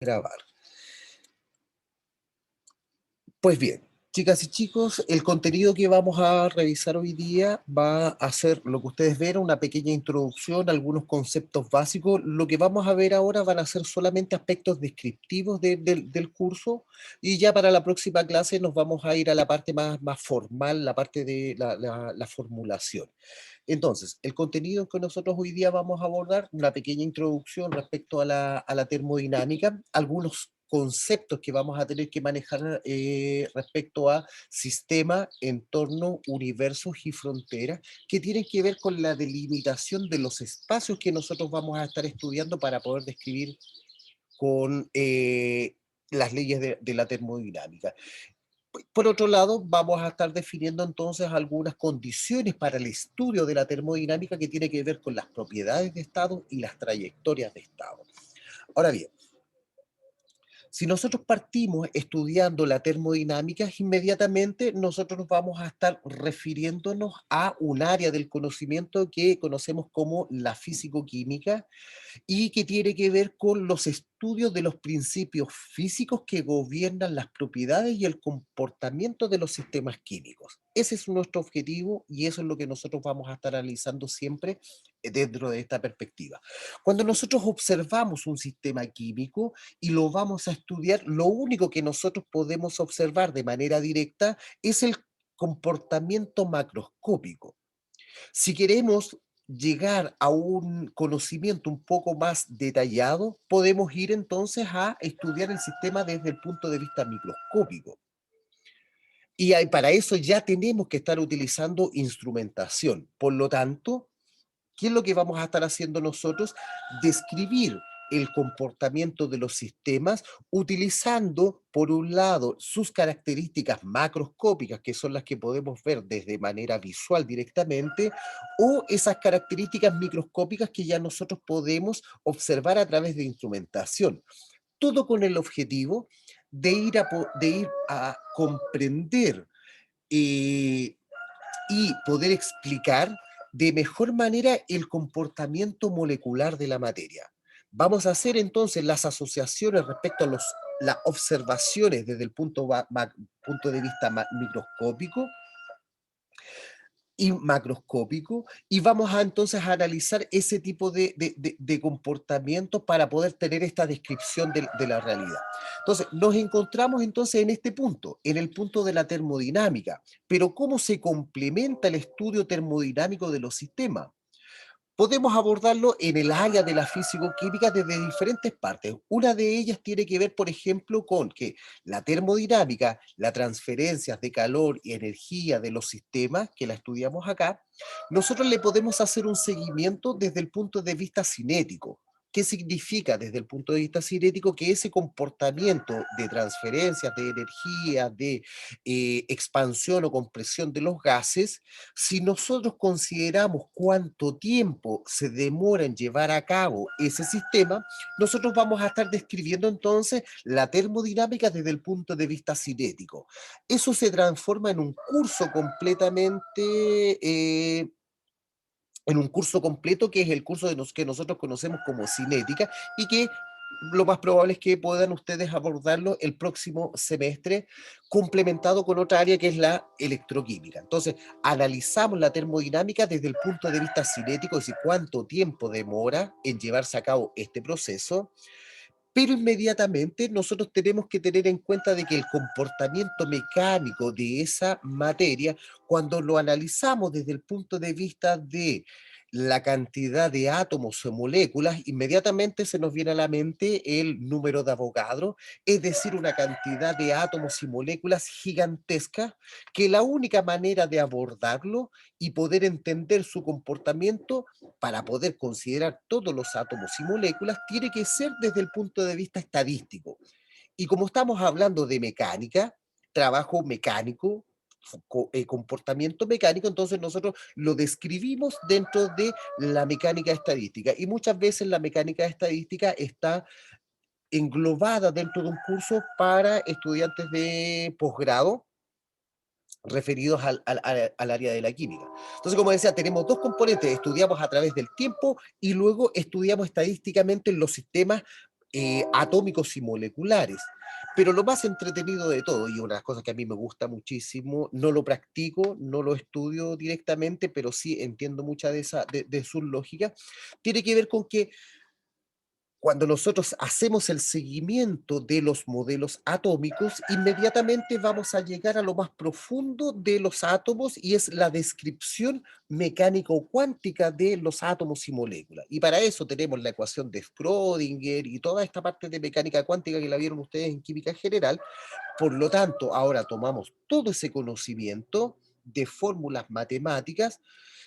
Grabar. Pues bien, chicas y chicos, el contenido que vamos a revisar hoy día va a ser lo que ustedes ven, una pequeña introducción, algunos conceptos básicos. Lo que vamos a ver ahora van a ser solamente aspectos descriptivos del curso y ya para la próxima clase nos vamos a ir a la parte más formal, la parte de la formulación. Entonces, el contenido que nosotros hoy día vamos a abordar, una pequeña introducción respecto a la termodinámica, algunos conceptos que vamos a tener que manejar respecto a sistema, entorno, universos y fronteras, que tienen que ver con la delimitación de los espacios que nosotros vamos a estar estudiando para poder describir con las leyes de la termodinámica. Por otro lado, vamos a estar definiendo entonces algunas condiciones para el estudio de la termodinámica que tiene que ver con las propiedades de estado y las trayectorias de estado. Ahora bien, si nosotros partimos estudiando la termodinámica, inmediatamente nosotros nos vamos a estar refiriéndonos a un área del conocimiento que conocemos como la físico-química, y que tiene que ver con los estudios de los principios físicos que gobiernan las propiedades y el comportamiento de los sistemas químicos. Ese es nuestro objetivo y eso es lo que nosotros vamos a estar analizando siempre dentro de esta perspectiva. Cuando nosotros observamos un sistema químico y lo vamos a estudiar, lo único que nosotros podemos observar de manera directa es el comportamiento macroscópico. Si queremos llegar a un conocimiento un poco más detallado, podemos ir entonces a estudiar el sistema desde el punto de vista microscópico. Y para eso ya tenemos que estar utilizando instrumentación. Por lo tanto, ¿qué es lo que vamos a estar haciendo nosotros? Describir el comportamiento de los sistemas utilizando, por un lado, sus características macroscópicas, que son las que podemos ver desde manera visual directamente, o esas características microscópicas que ya nosotros podemos observar a través de instrumentación. Todo con el objetivo de ir a comprender eh, y poder explicar de mejor manera el comportamiento molecular de la materia. Vamos a hacer entonces las asociaciones respecto a las observaciones desde el punto de vista microscópico y macroscópico, y vamos a entonces a analizar ese tipo de comportamientos para poder tener esta descripción de la realidad. Entonces, nos encontramos entonces en este punto, en el punto de la termodinámica, pero ¿cómo se complementa el estudio termodinámico de los sistemas? Podemos abordarlo en el área de la físico-química desde diferentes partes. Una de ellas tiene que ver, por ejemplo, con que la termodinámica, las transferencias de calor y energía de los sistemas, que la estudiamos acá, nosotros le podemos hacer un seguimiento desde el punto de vista cinético. ¿Qué significa desde el punto de vista cinético? Que ese comportamiento de transferencias de energía, de expansión o compresión de los gases, si nosotros consideramos cuánto tiempo se demora en llevar a cabo ese sistema, nosotros vamos a estar describiendo entonces la termodinámica desde el punto de vista cinético. Eso se transforma en un curso completo que es el curso que nosotros conocemos como cinética y que lo más probable es que puedan ustedes abordarlo el próximo semestre, complementado con otra área que es la electroquímica. Entonces, analizamos la termodinámica desde el punto de vista cinético, es decir, cuánto tiempo demora en llevarse a cabo este proceso, pero inmediatamente nosotros tenemos que tener en cuenta de que el comportamiento mecánico de esa materia, cuando lo analizamos desde el punto de vista de la cantidad de átomos o moléculas, inmediatamente se nos viene a la mente el número de Avogadro, es decir, una cantidad de átomos y moléculas gigantesca, que la única manera de abordarlo y poder entender su comportamiento para poder considerar todos los átomos y moléculas, tiene que ser desde el punto de vista estadístico. Y como estamos hablando de mecánica, trabajo mecánico, comportamiento mecánico, entonces nosotros lo describimos dentro de la mecánica estadística. Y muchas veces la mecánica estadística está englobada dentro de un curso para estudiantes de posgrado referidos al área de la química. Entonces, como decía, tenemos dos componentes, estudiamos a través del tiempo y luego estudiamos estadísticamente los sistemas atómicos y moleculares. Pero lo más entretenido de todo, y una de las cosas que a mí me gusta muchísimo, no lo practico, no lo estudio directamente, pero sí entiendo mucha de su lógica, tiene que ver con que cuando nosotros hacemos el seguimiento de los modelos atómicos, inmediatamente vamos a llegar a lo más profundo de los átomos y es la descripción mecánico-cuántica de los átomos y moléculas. Y para eso tenemos la ecuación de Schrödinger y toda esta parte de mecánica cuántica que la vieron ustedes en química general. Por lo tanto, ahora tomamos todo ese conocimiento de fórmulas matemáticas,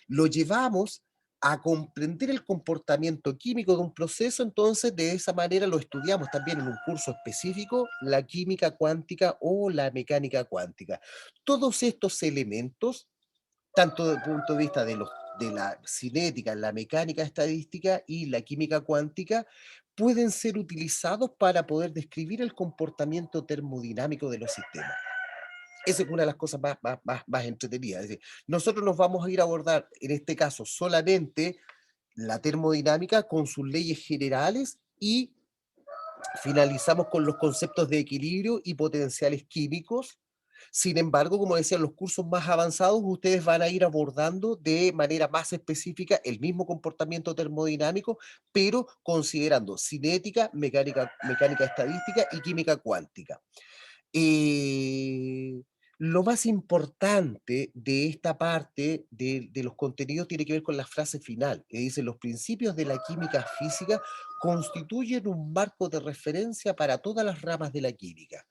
lo llevamos a comprender el comportamiento químico de un proceso, entonces de esa manera lo estudiamos también en un curso específico, la química cuántica o la mecánica cuántica. Todos estos elementos, tanto desde el punto de vista de la cinética, la mecánica estadística y la química cuántica, pueden ser utilizados para poder describir el comportamiento termodinámico de los sistemas. Esa es una de las cosas más entretenidas. Es decir, nosotros nos vamos a ir a abordar, en este caso, solamente la termodinámica con sus leyes generales y finalizamos con los conceptos de equilibrio y potenciales químicos. Sin embargo, como decía, en los cursos más avanzados ustedes van a ir abordando de manera más específica el mismo comportamiento termodinámico, pero considerando cinética, mecánica estadística y química cuántica. Eh, lo más importante de esta parte de los contenidos tiene que ver con la frase final, que dice: los principios de la química física constituyen un marco de referencia para todas las ramas de la química.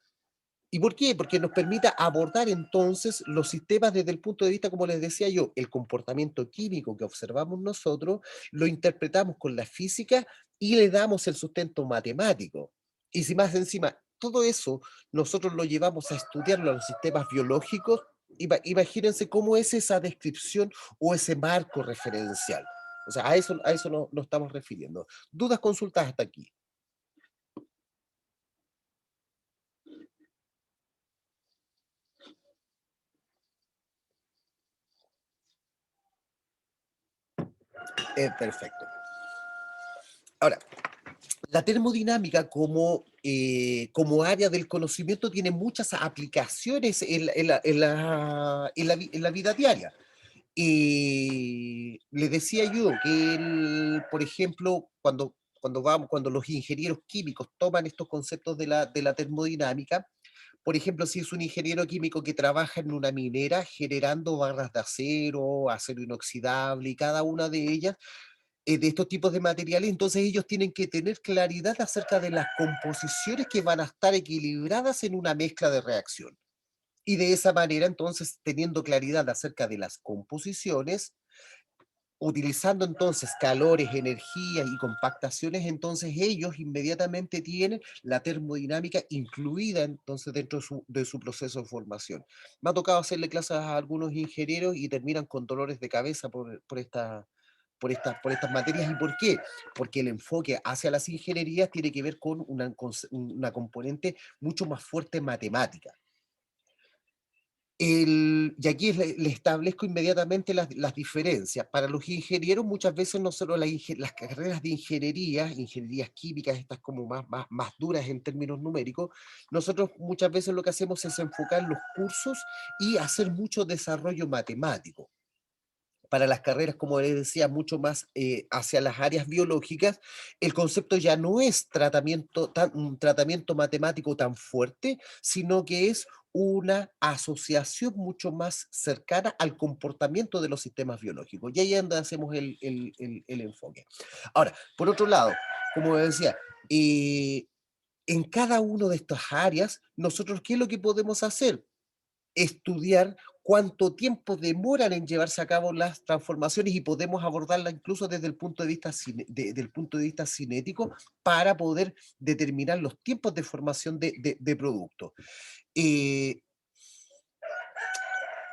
¿Y por qué? Porque nos permite abordar entonces los sistemas desde el punto de vista, como les decía yo, el comportamiento químico que observamos nosotros, lo interpretamos con la física y le damos el sustento matemático. Y si más encima, todo eso nosotros lo llevamos a estudiarlo a los sistemas biológicos, imagínense cómo es esa descripción o ese marco referencial. O sea, a eso nos estamos refiriendo. ¿Dudas, consultas hasta aquí? Perfecto. Ahora, la termodinámica como área del conocimiento tiene muchas aplicaciones en la vida diaria. Les decía yo que, por ejemplo, cuando los ingenieros químicos toman estos conceptos de la termodinámica, por ejemplo, si es un ingeniero químico que trabaja en una minera generando barras de acero, acero inoxidable y cada una de ellas de estos tipos de materiales, entonces ellos tienen que tener claridad acerca de las composiciones que van a estar equilibradas en una mezcla de reacción. Y de esa manera, entonces, teniendo claridad acerca de las composiciones, utilizando entonces calores, energías y compactaciones, entonces ellos inmediatamente tienen la termodinámica incluida entonces dentro de su proceso de formación. Me ha tocado hacerle clases a algunos ingenieros y terminan con dolores de cabeza por estas materias. ¿Y por qué? Porque el enfoque hacia las ingenierías tiene que ver con una componente mucho más fuerte matemática. Y aquí le establezco inmediatamente las diferencias. Para los ingenieros, muchas veces no solo las carreras de ingeniería, ingenierías químicas, estas como más duras en términos numéricos, nosotros muchas veces lo que hacemos es enfocar los cursos y hacer mucho desarrollo matemático. Para las carreras, como les decía, mucho más hacia las áreas biológicas, el concepto ya no es un tratamiento matemático tan fuerte, sino que es una asociación mucho más cercana al comportamiento de los sistemas biológicos. Y ahí es donde hacemos el enfoque. Ahora, por otro lado, como decía, en cada una de estas áreas, nosotros, ¿qué es lo que podemos hacer? Estudiar cuánto tiempo demoran en llevarse a cabo las transformaciones y podemos abordarla incluso desde el punto de vista del punto de vista cinético para poder determinar los tiempos de formación de productos. Eh,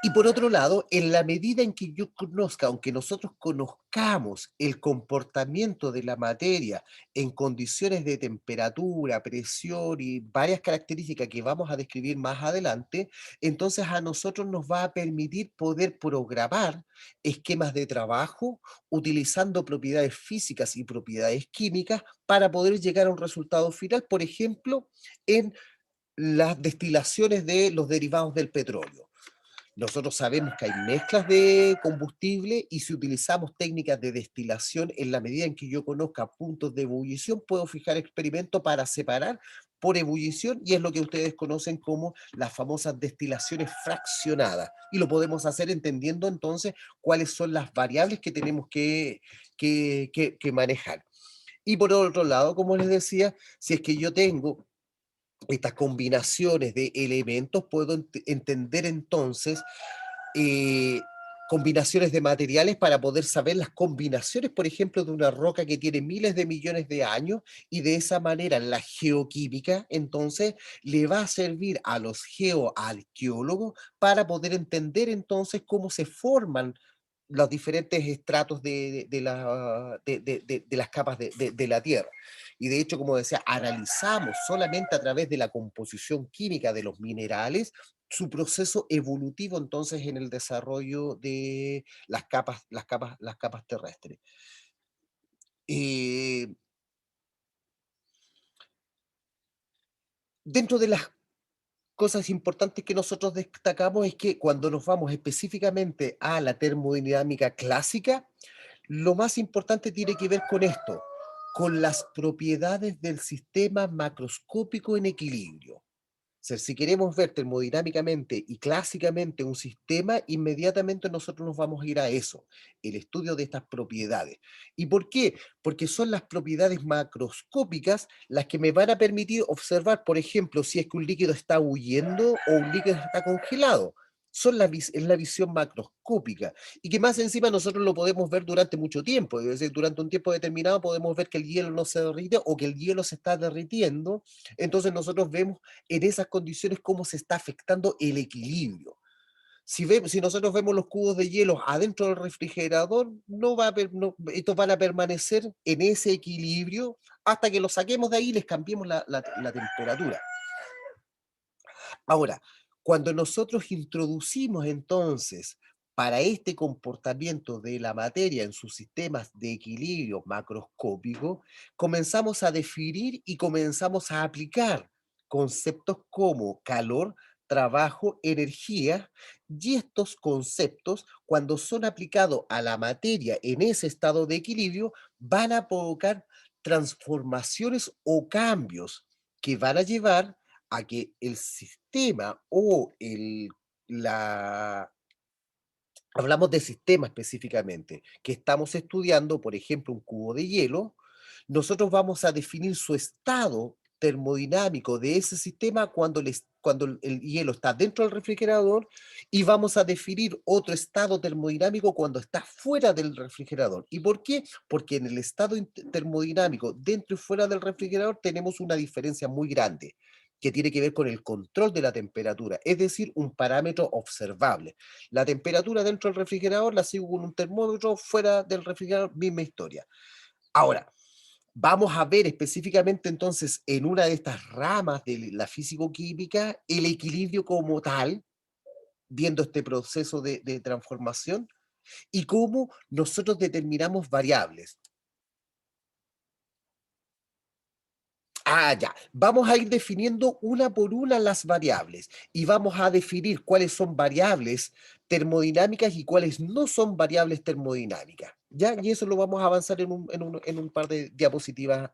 Y por otro lado, en la medida en que yo conozca, aunque nosotros conozcamos el comportamiento de la materia en condiciones de temperatura, presión y varias características que vamos a describir más adelante, entonces a nosotros nos va a permitir poder programar esquemas de trabajo utilizando propiedades físicas y propiedades químicas para poder llegar a un resultado final, por ejemplo, en las destilaciones de los derivados del petróleo. Nosotros sabemos que hay mezclas de combustible y si utilizamos técnicas de destilación, en la medida en que yo conozca puntos de ebullición, puedo fijar experimentos para separar por ebullición y es lo que ustedes conocen como las famosas destilaciones fraccionadas. Y lo podemos hacer entendiendo entonces cuáles son las variables que tenemos que manejar. Y por otro lado, como les decía, si es que yo tengo estas combinaciones de elementos, puedo entender entonces eh, combinaciones de materiales para poder saber las combinaciones, por ejemplo, de una roca que tiene miles de millones de años y de esa manera la geoquímica entonces le va a servir a los geoarqueólogos para poder entender entonces cómo se forman los diferentes estratos de las capas de la Tierra. Y de hecho, como decía, analizamos solamente a través de la composición química de los minerales su proceso evolutivo entonces en el desarrollo de las capas terrestres. Eh, Dentro de las cosas importantes que nosotros destacamos es que cuando nos vamos específicamente a la termodinámica clásica, lo más importante tiene que ver con esto, con las propiedades del sistema macroscópico en equilibrio. Sea, si queremos ver termodinámicamente y clásicamente un sistema, inmediatamente nosotros nos vamos a ir a eso, el estudio de estas propiedades. ¿Y por qué? Porque son las propiedades macroscópicas las que me van a permitir observar, por ejemplo, si es que un líquido está huyendo o un líquido está congelado. Es la visión macroscópica y que más encima nosotros lo podemos ver durante mucho tiempo, es decir, durante un tiempo determinado podemos ver que el hielo no se derrite o que el hielo se está derritiendo, entonces nosotros vemos en esas condiciones cómo se está afectando el equilibrio. Si nosotros vemos los cubos de hielo adentro del refrigerador, estos van a permanecer en ese equilibrio hasta que los saquemos de ahí y les cambiemos la temperatura. Ahora, cuando nosotros introducimos entonces para este comportamiento de la materia en sus sistemas de equilibrio macroscópico, comenzamos a definir y comenzamos a aplicar conceptos como calor, trabajo, energía, y estos conceptos, cuando son aplicados a la materia en ese estado de equilibrio, van a provocar transformaciones o cambios que van a llevar a que el sistema o la, hablamos de sistema específicamente, que estamos estudiando, por ejemplo, un cubo de hielo, nosotros vamos a definir su estado termodinámico de ese sistema cuando el hielo está dentro del refrigerador y vamos a definir otro estado termodinámico cuando está fuera del refrigerador. ¿Y por qué? Porque en el estado termodinámico dentro y fuera del refrigerador tenemos una diferencia muy grande que tiene que ver con el control de la temperatura, es decir, un parámetro observable. La temperatura dentro del refrigerador la sigo con un termómetro, fuera del refrigerador, misma historia. Ahora, vamos a ver específicamente entonces en una de estas ramas de la físico-química el equilibrio como tal, viendo este proceso de transformación y cómo nosotros determinamos variables. Ya. Vamos a ir definiendo una por una las variables y vamos a definir cuáles son variables termodinámicas y cuáles no son variables termodinámicas. ¿Ya? Y eso lo vamos a avanzar en un par de diapositivas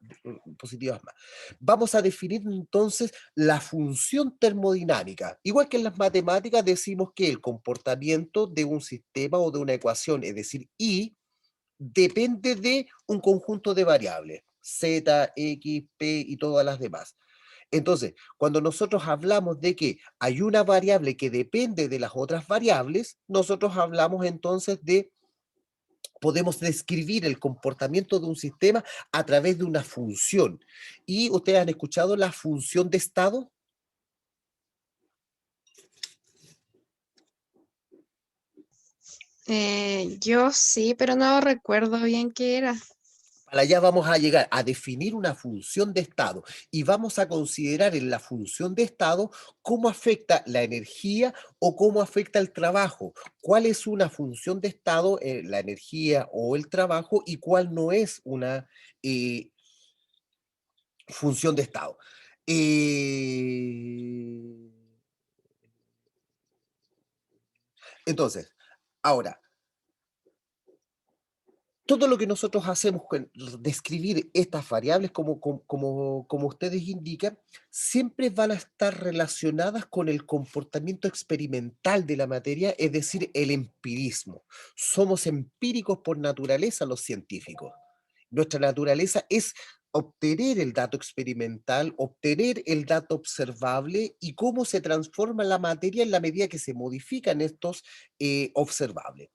positivas más. Vamos a definir entonces la función termodinámica. Igual que en las matemáticas decimos que el comportamiento de un sistema o de una ecuación, es decir, I, depende de un conjunto de variables, Z, X, P y todas las demás. Entonces, cuando nosotros hablamos de que hay una variable que depende de las otras variables, nosotros hablamos entonces podemos describir el comportamiento de un sistema a través de una función. ¿Y ustedes han escuchado la función de estado? Yo sí, pero no recuerdo bien qué era. Para allá vamos a llegar a definir una función de estado y vamos a considerar en la función de estado cómo afecta la energía o cómo afecta el trabajo. ¿Cuál es una función de estado, la energía o el trabajo, y cuál no es una eh, función de estado? Eh, entonces, ahora, todo lo que nosotros hacemos con describir estas variables, como ustedes indican, siempre van a estar relacionadas con el comportamiento experimental de la materia, es decir, el empirismo. Somos empíricos por naturaleza los científicos. Nuestra naturaleza es obtener el dato experimental, obtener el dato observable y cómo se transforma la materia en la medida que se modifican estos observables.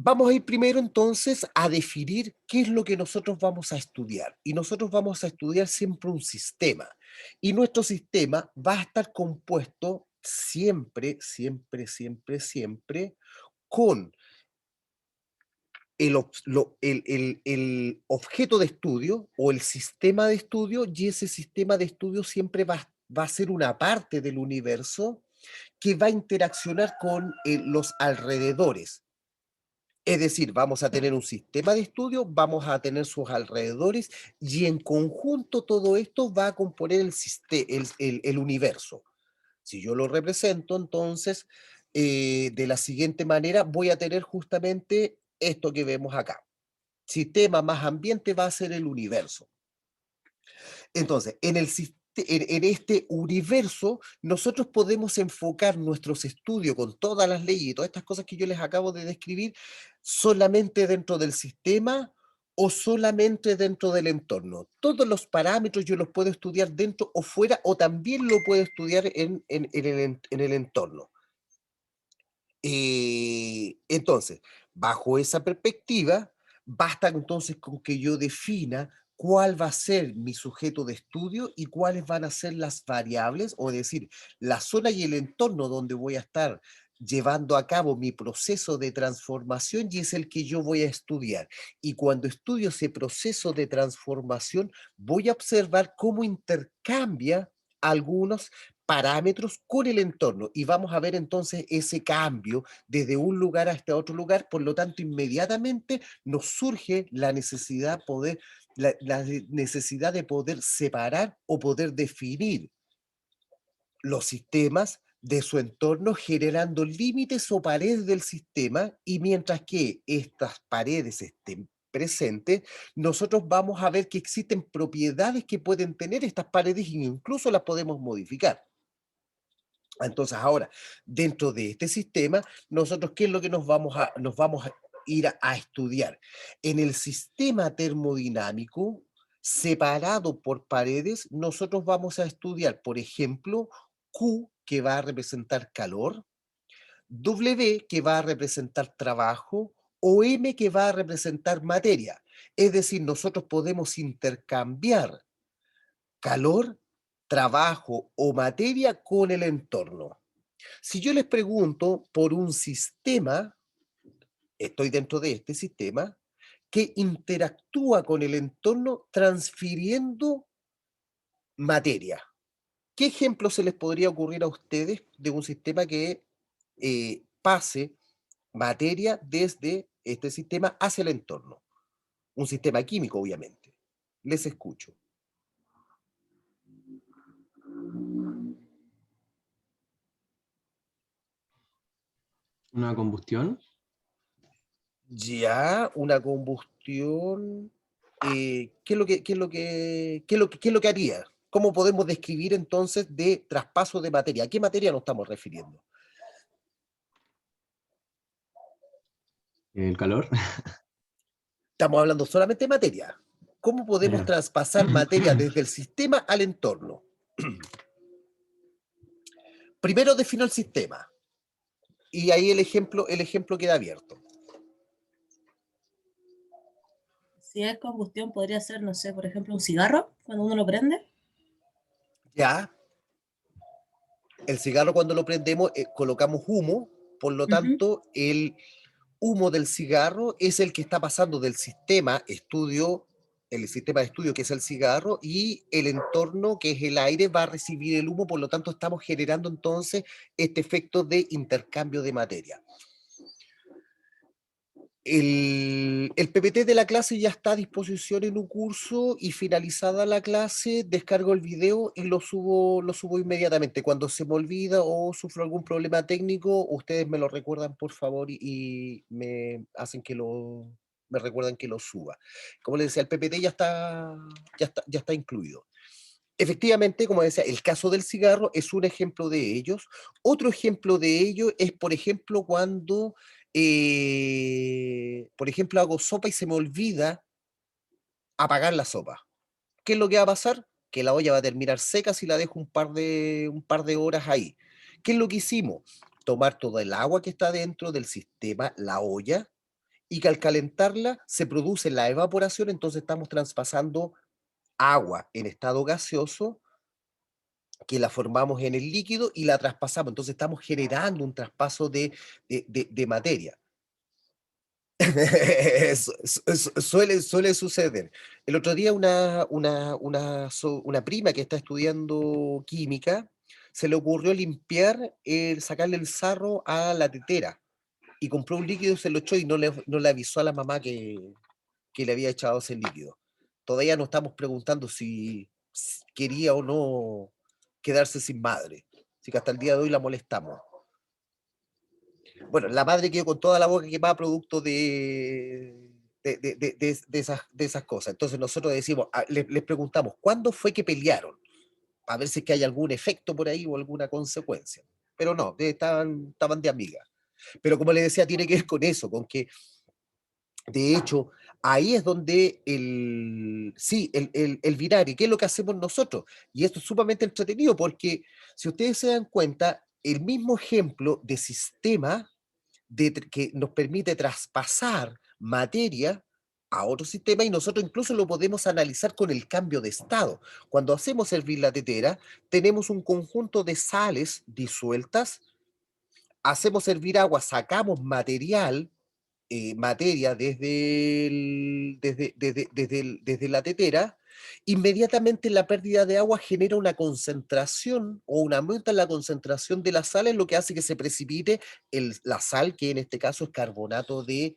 Vamos a ir primero entonces a definir qué es lo que nosotros vamos a estudiar. Y nosotros vamos a estudiar siempre un sistema. Y nuestro sistema va a estar compuesto siempre, siempre, siempre, siempre con el objeto de estudio o el sistema de estudio, y ese sistema de estudio siempre va a ser una parte del universo que va a interaccionar con los alrededores. Es decir, vamos a tener un sistema de estudio, vamos a tener sus alrededores y en conjunto todo esto va a componer el universo. Si yo lo represento, entonces, de la siguiente manera, voy a tener justamente esto que vemos acá. Sistema más ambiente va a ser el universo. Entonces, en este universo, nosotros podemos enfocar nuestros estudios con todas las leyes y todas estas cosas que yo les acabo de describir solamente dentro del sistema o solamente dentro del entorno. Todos los parámetros yo los puedo estudiar dentro o fuera, o también lo puedo estudiar en el entorno. Entonces, bajo esa perspectiva, basta entonces con que yo defina cuál va a ser mi sujeto de estudio y cuáles van a ser las variables, o decir, la zona y el entorno donde voy a estar llevando a cabo mi proceso de transformación, y es el que yo voy a estudiar. Y cuando estudio ese proceso de transformación, voy a observar cómo intercambia algunos parámetros con el entorno, y vamos a ver entonces ese cambio desde un lugar a este otro lugar. Por lo tanto, inmediatamente nos surge la necesidad de poder separar o poder definir los sistemas de su entorno, generando límites o paredes del sistema, y mientras que estas paredes estén presentes, nosotros vamos a ver que existen propiedades que pueden tener estas paredes e incluso las podemos modificar. Entonces, ahora, dentro de este sistema, nosotros, ¿qué es lo que nos vamos a ir a estudiar? En el sistema termodinámico, separado por paredes, nosotros vamos a estudiar, por ejemplo, Q, que va a representar calor, W, que va a representar trabajo, o M, que va a representar materia. Es decir, nosotros podemos intercambiar calor, trabajo o materia con el entorno. Si yo les pregunto por un sistema, estoy dentro de este sistema, que interactúa con el entorno transfiriendo materia. ¿Qué ejemplo se les podría ocurrir a ustedes de un sistema que pase materia desde este sistema hacia el entorno? Un sistema químico, obviamente. Les escucho. Una combustión. Ya, una combustión, ¿qué es lo que, qué es lo que, qué es lo que, qué es lo que haría? ¿Cómo podemos describir entonces de traspaso de materia? ¿A qué materia nos estamos refiriendo? El calor. Estamos hablando solamente de materia. ¿Cómo podemos Ya. traspasar materia desde el sistema al entorno? Primero defino el sistema y ahí el ejemplo queda abierto. Si es combustión, podría ser, no sé, por ejemplo, un cigarro, cuando uno lo prende. Ya, el cigarro cuando lo prendemos colocamos humo, Por lo Ujú. tanto, el humo del cigarro es el que está pasando del sistema estudio, el sistema de estudio que es el cigarro, y el entorno que es el aire va a recibir el humo, por lo tanto estamos generando entonces este efecto de intercambio de materia. El PPT de la clase ya está a disposición en un curso y finalizada la clase descargo el video y lo subo inmediatamente. Cuando se me olvida o sufro algún problema técnico, ustedes me lo recuerdan por favor y me hacen me recuerdan que lo suba. Como les decía, el PPT ya está incluido. Efectivamente, como decía, el caso del cigarro es un ejemplo de ellos. Otro ejemplo de ello es, por ejemplo, cuando, por ejemplo, hago sopa y se me olvida apagar la sopa. ¿Qué es lo que va a pasar? Que la olla va a terminar seca si la dejo un par de horas ahí. ¿Qué es lo que hicimos? Tomar todo el agua que está dentro del sistema, la olla, y que al calentarla se produce la evaporación, entonces estamos traspasando agua en estado gaseoso que la formamos en el líquido y la traspasamos. Entonces estamos generando un traspaso de materia. Suele suceder. El otro día una prima que está estudiando química se le ocurrió limpiar, sacarle el sarro a la tetera y compró un líquido, se lo echó y no le avisó a la mamá que le había echado ese líquido. Todavía nos estamos preguntando si quería o no quedarse sin madre. Así que hasta el día de hoy la molestamos. Bueno, la madre quedó con toda la boca quemada producto de esas cosas. Entonces nosotros decimos, les preguntamos, ¿cuándo fue que pelearon? A ver si es que hay algún efecto por ahí o alguna consecuencia. Pero no, estaban de amigas. Pero como les decía, tiene que ver con eso, con que de hecho, ahí es donde sí, el binario, ¿qué es lo que hacemos nosotros? Y esto es sumamente entretenido porque si ustedes se dan cuenta, el mismo ejemplo de sistema que nos permite traspasar materia a otro sistema y nosotros incluso lo podemos analizar con el cambio de estado. Cuando hacemos hervir la tetera, tenemos un conjunto de sales disueltas, hacemos hervir agua, sacamos materia desde la tetera, inmediatamente la pérdida de agua genera una concentración o un aumento en la concentración de la sal, es lo que hace que se precipite la sal, que en este caso es carbonato de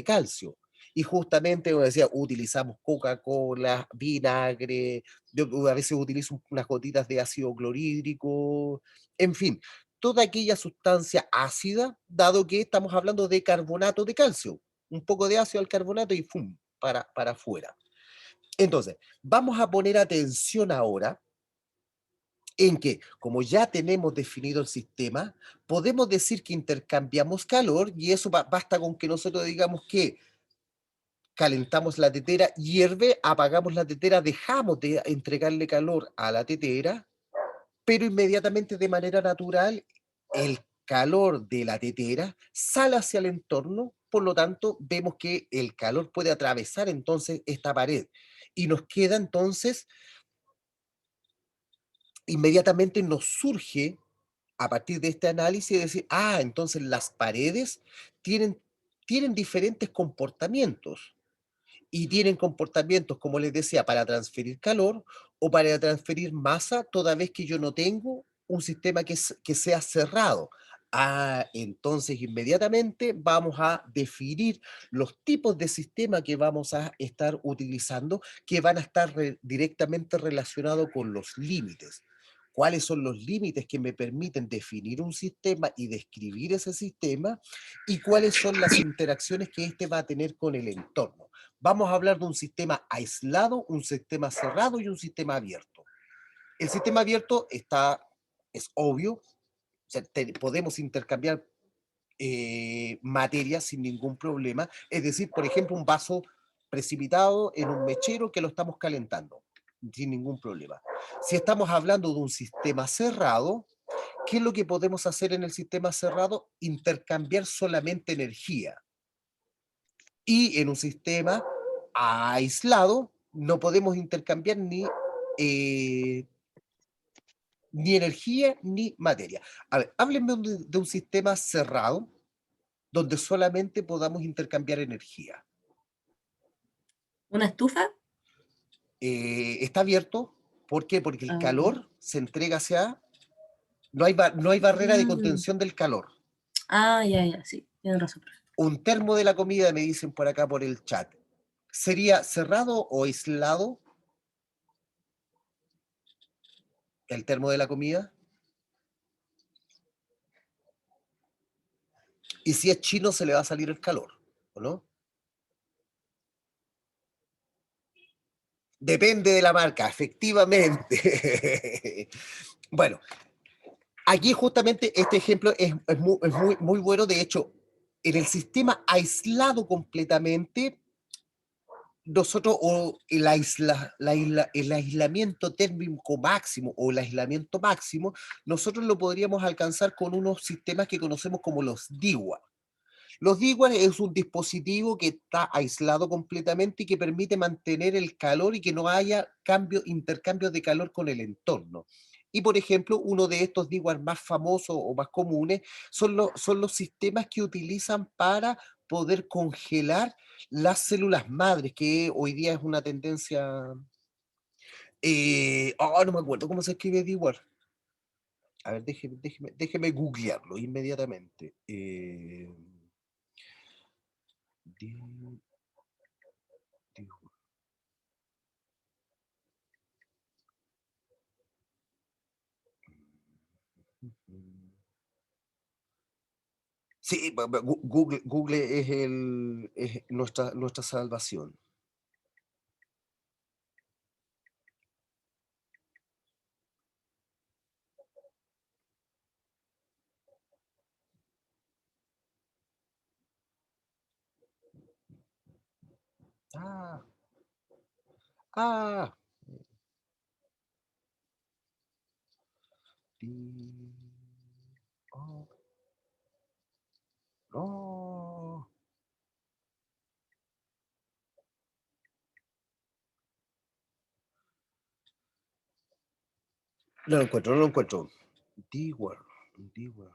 calcio. Y justamente, como decía, utilizamos Coca-Cola, vinagre, yo a veces utilizo unas gotitas de ácido clorhídrico, en fin, toda aquella sustancia ácida, dado que estamos hablando de carbonato de calcio, un poco de ácido al carbonato y ¡fum! Para afuera. Entonces, vamos a poner atención ahora en que, como ya tenemos definido el sistema, podemos decir que intercambiamos calor y eso basta con que nosotros digamos que calentamos la tetera, hierve, apagamos la tetera, dejamos de entregarle calor a la tetera, pero inmediatamente de manera natural el calor de la tetera sale hacia el entorno, por lo tanto vemos que el calor puede atravesar entonces esta pared y nos queda entonces, inmediatamente nos surge a partir de este análisis decir, entonces las paredes tienen, tienen diferentes comportamientos. Y tienen comportamientos, como les decía, para transferir calor o para transferir masa, toda vez que yo no tengo un sistema que sea cerrado. Entonces inmediatamente vamos a definir los tipos de sistema que vamos a estar utilizando, que van a estar directamente relacionados con los límites. ¿Cuáles son los límites que me permiten definir un sistema y describir ese sistema? ¿Y cuáles son las interacciones que éste va a tener con el entorno? Vamos a hablar de un sistema aislado, un sistema cerrado y un sistema abierto. El sistema abierto es obvio, o sea, podemos intercambiar materia sin ningún problema. Es decir, por ejemplo, un vaso precipitado en un mechero que lo estamos calentando, sin ningún problema. Si estamos hablando de un sistema cerrado, ¿qué es lo que podemos hacer en el sistema cerrado? Intercambiar solamente energía. Y en un sistema aislado no podemos intercambiar eh, ni energía ni materia. A ver, háblenme de un sistema cerrado donde solamente podamos intercambiar energía. ¿Una estufa? Está abierto. ¿Por qué? Porque el Ah, calor se entrega hacia... no hay barrera de mm. contención del calor. Ya, sí, tienes razón. Un termo de la comida, me dicen por acá por el chat. ¿Sería cerrado o aislado el termo de la comida? Y si es chino, se le va a salir el calor, ¿o no? Depende de la marca, efectivamente. Bueno, aquí justamente este ejemplo es muy bueno. De hecho, en el sistema aislado completamente, nosotros, o el aislamiento térmico máximo o el aislamiento máximo, nosotros lo podríamos alcanzar con unos sistemas que conocemos como los DIWA. Los DIWA es un dispositivo que está aislado completamente y que permite mantener el calor y que no haya intercambios de calor con el entorno. Y por ejemplo, uno de estos DIWA más famosos o más comunes son los sistemas que utilizan para poder congelar las células madres, que hoy día es una tendencia. No me acuerdo cómo se escribe DIWA. A ver, déjeme googlearlo inmediatamente. Di- DIWA. Sí, Google es nuestra salvación. Ah, ah. Di- oh, no. No lo encuentro, no lo encuentro. DIWA, DIWA.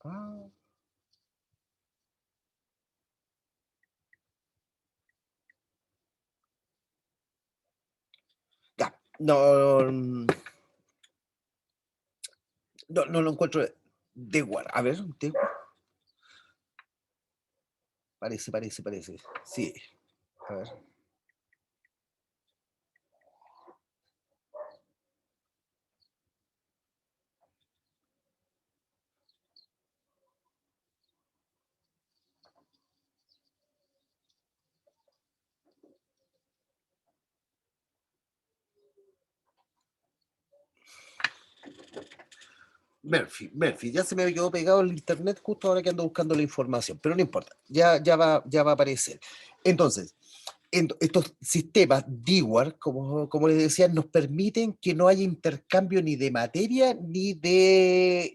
Ah, ya. No, no lo encuentro. DIWA. A ver, DIWA. Parece. Sí. A ver. Murphy, ya se me quedó pegado el internet justo ahora que ando buscando la información, pero no importa, ya va a aparecer. Entonces, estos sistemas DIWAR, como les decía, nos permiten que no haya intercambio ni de materia ni de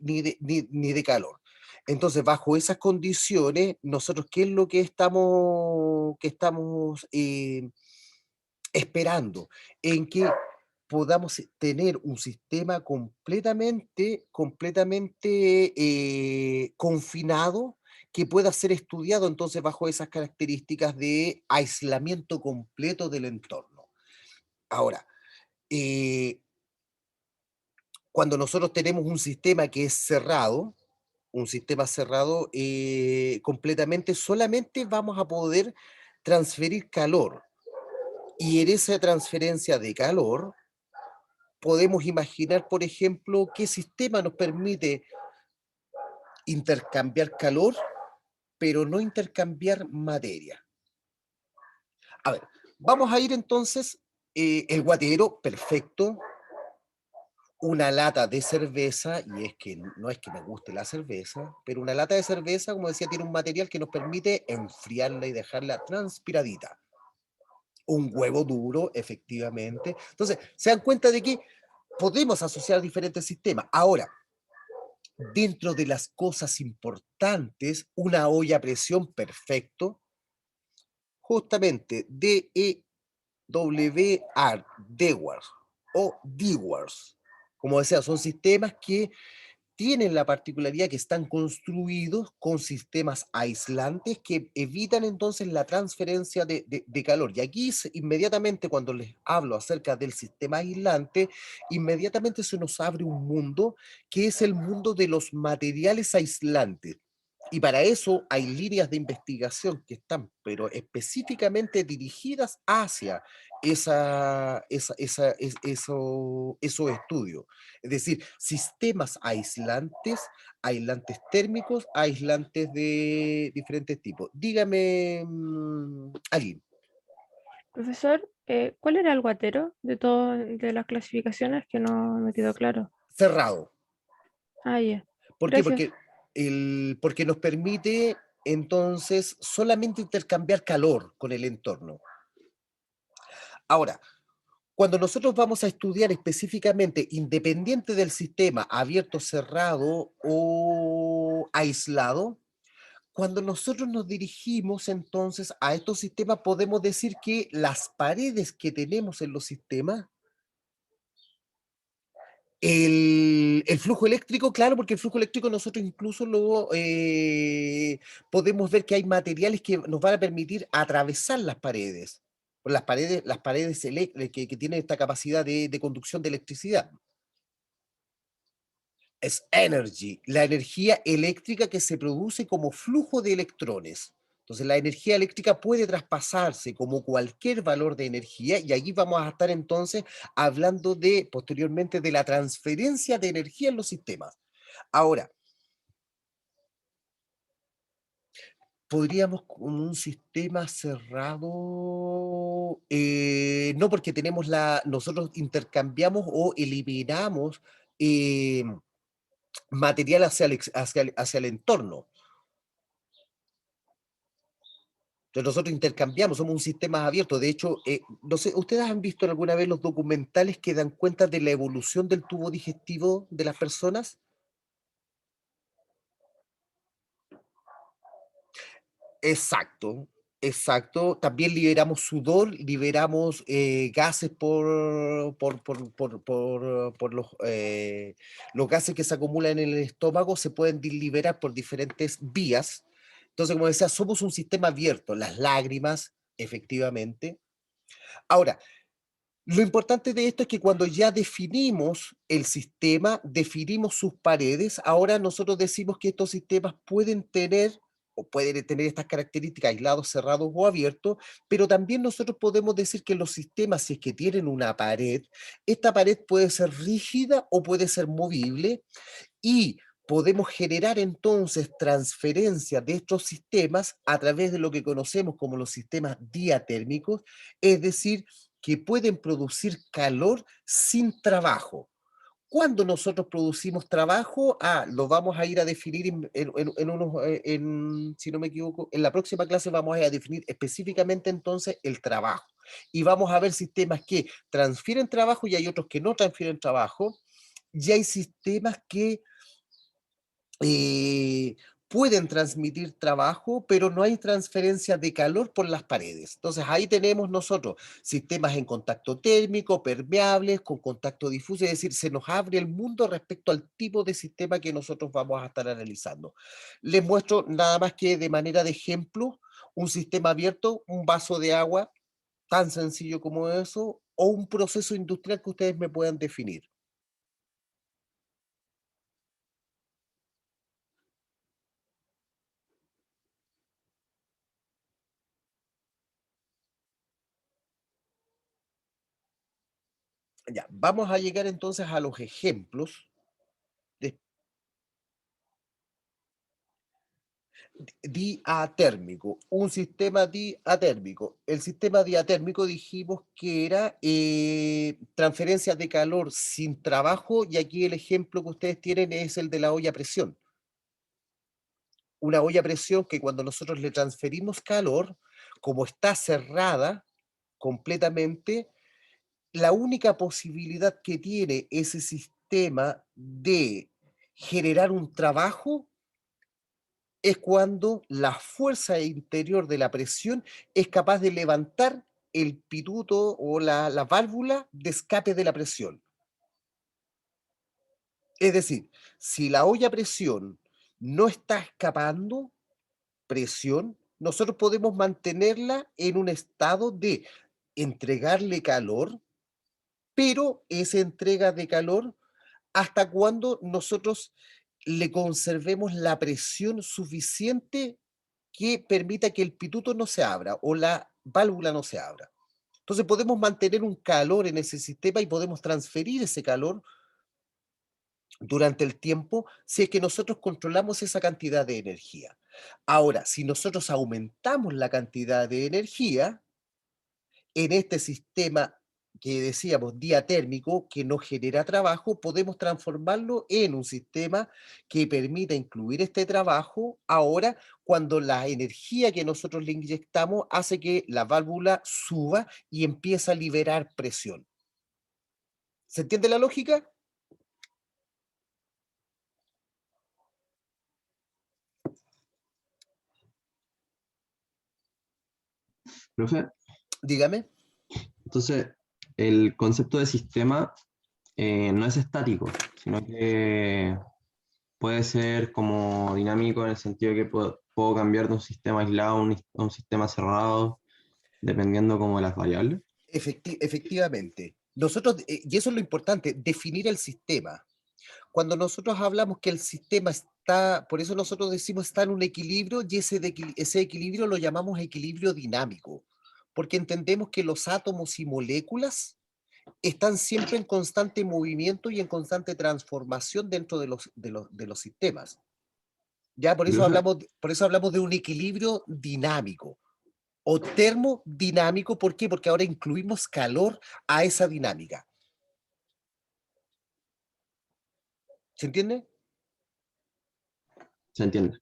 calor. Entonces, bajo esas condiciones, nosotros, ¿qué es lo que estamos esperando? En que podamos tener un sistema completamente confinado, que pueda ser estudiado entonces bajo esas características de aislamiento completo del entorno. Ahora, eh, cuando nosotros tenemos un sistema que es cerrado, completamente, solamente vamos a poder transferir calor. Y en esa transferencia de calor, podemos imaginar, por ejemplo, qué sistema nos permite intercambiar calor, pero no intercambiar materia. A ver, vamos a ir entonces, el guatero, perfecto, una lata de cerveza, y es que no es que me guste la cerveza, pero una lata de cerveza, como decía, tiene un material que nos permite enfriarla y dejarla transpiradita. Un huevo duro, efectivamente. Entonces, se dan cuenta de que podemos asociar diferentes sistemas. Ahora, dentro de las cosas importantes, una olla a presión, perfecto, justamente WR, DWARS o DWARS. Como decía, son sistemas que tienen la particularidad que están construidos con sistemas aislantes que evitan entonces la transferencia de calor. Y aquí inmediatamente cuando les hablo acerca del sistema aislante, inmediatamente se nos abre un mundo que es el mundo de los materiales aislantes. Y para eso hay líneas de investigación que están, pero específicamente dirigidas hacia esos estudios. Es decir, sistemas aislantes, aislantes térmicos, aislantes de diferentes tipos. Dígame, alguien, Profesor, ¿cuál era el guatero de todo, de las clasificaciones que no me quedó claro? cerrado. Ah, ya. ¿Por qué? Gracias. Porque nos permite entonces solamente intercambiar calor con el entorno. Ahora, cuando nosotros vamos a estudiar específicamente, independiente del sistema abierto, cerrado o aislado, cuando nosotros nos dirigimos entonces a estos sistemas, podemos decir que las paredes que tenemos en los sistemas, el flujo eléctrico, claro, porque el flujo eléctrico nosotros incluso lo podemos ver que hay materiales que nos van a permitir atravesar las paredes. Las paredes que tienen esta capacidad de conducción de electricidad. Es energy, la energía eléctrica que se produce como flujo de electrones. Entonces, la energía eléctrica puede traspasarse como cualquier valor de energía y allí vamos a estar entonces hablando posteriormente de la transferencia de energía en los sistemas. Ahora, podríamos con un sistema cerrado, no porque nosotros intercambiamos o eliminamos eh, material hacia el entorno. Entonces nosotros intercambiamos, somos un sistema abierto. De hecho, no sé, ¿ustedes han visto alguna vez los documentales que dan cuenta de la evolución del tubo digestivo de las personas? Exacto, exacto. También liberamos sudor, liberamos gases por los gases que se acumulan en el estómago, se pueden liberar por diferentes vías. Entonces, como decía, somos un sistema abierto. Las lágrimas, efectivamente. Ahora, lo importante de esto es que cuando ya definimos el sistema, definimos sus paredes, ahora nosotros decimos que estos sistemas pueden tener o pueden tener estas características aislados, cerrados o abiertos, pero también nosotros podemos decir que los sistemas, si es que tienen una pared, esta pared puede ser rígida o puede ser movible y podemos generar entonces transferencia de estos sistemas a través de lo que conocemos como los sistemas diatérmicos, es decir, que pueden producir calor sin trabajo. Cuando nosotros producimos trabajo, lo vamos a ir a definir si no me equivoco, en la próxima clase vamos a ir a definir específicamente entonces el trabajo. Y vamos a ver sistemas que transfieren trabajo y hay otros que no transfieren trabajo. Y hay sistemas que eh, pueden transmitir trabajo, pero no hay transferencia de calor por las paredes. Entonces ahí tenemos nosotros sistemas en contacto térmico, permeables, con contacto difuso, es decir, se nos abre el mundo respecto al tipo de sistema que nosotros vamos a estar analizando. Les muestro nada más que de manera de ejemplo un sistema abierto, un vaso de agua, tan sencillo como eso, o un proceso industrial que ustedes me puedan definir. Ya, vamos a llegar entonces a los ejemplos de diatérmico, un sistema diatérmico. El sistema diatérmico dijimos que era transferencia de calor sin trabajo y aquí el ejemplo que ustedes tienen es el de la olla a presión. Una olla a presión que cuando nosotros le transferimos calor, como está cerrada completamente, la única posibilidad que tiene ese sistema de generar un trabajo es cuando la fuerza interior de la presión es capaz de levantar el pituto o la válvula de escape de la presión. Es decir, si la olla a presión no está escapando presión, nosotros podemos mantenerla en un estado de entregarle calor, pero esa entrega de calor hasta cuando nosotros le conservemos la presión suficiente que permita que el pituto no se abra o la válvula no se abra. Entonces podemos mantener un calor en ese sistema y podemos transferir ese calor durante el tiempo si es que nosotros controlamos esa cantidad de energía. Ahora, si nosotros aumentamos la cantidad de energía en este sistema que decíamos diatérmico, que no genera trabajo, podemos transformarlo en un sistema que permita incluir este trabajo ahora cuando la energía que nosotros le inyectamos hace que la válvula suba y empieza a liberar presión. ¿Se entiende la lógica? Profe, Dígame. entonces el concepto de sistema no es estático, sino que puede ser como dinámico en el sentido que puedo cambiar de un sistema aislado a un sistema cerrado, dependiendo como de las variables. Efectivamente. Nosotros, y eso es lo importante, definir el sistema. Cuando nosotros hablamos que el sistema está, por eso nosotros decimos está en un equilibrio y ese equilibrio lo llamamos equilibrio dinámico, porque entendemos que los átomos y moléculas están siempre en constante movimiento y en constante transformación dentro de los sistemas. Ya Y profe, por eso hablamos de un equilibrio dinámico o termodinámico. ¿Por qué? Porque ahora incluimos calor a esa dinámica. ¿Se entiende? se entiende.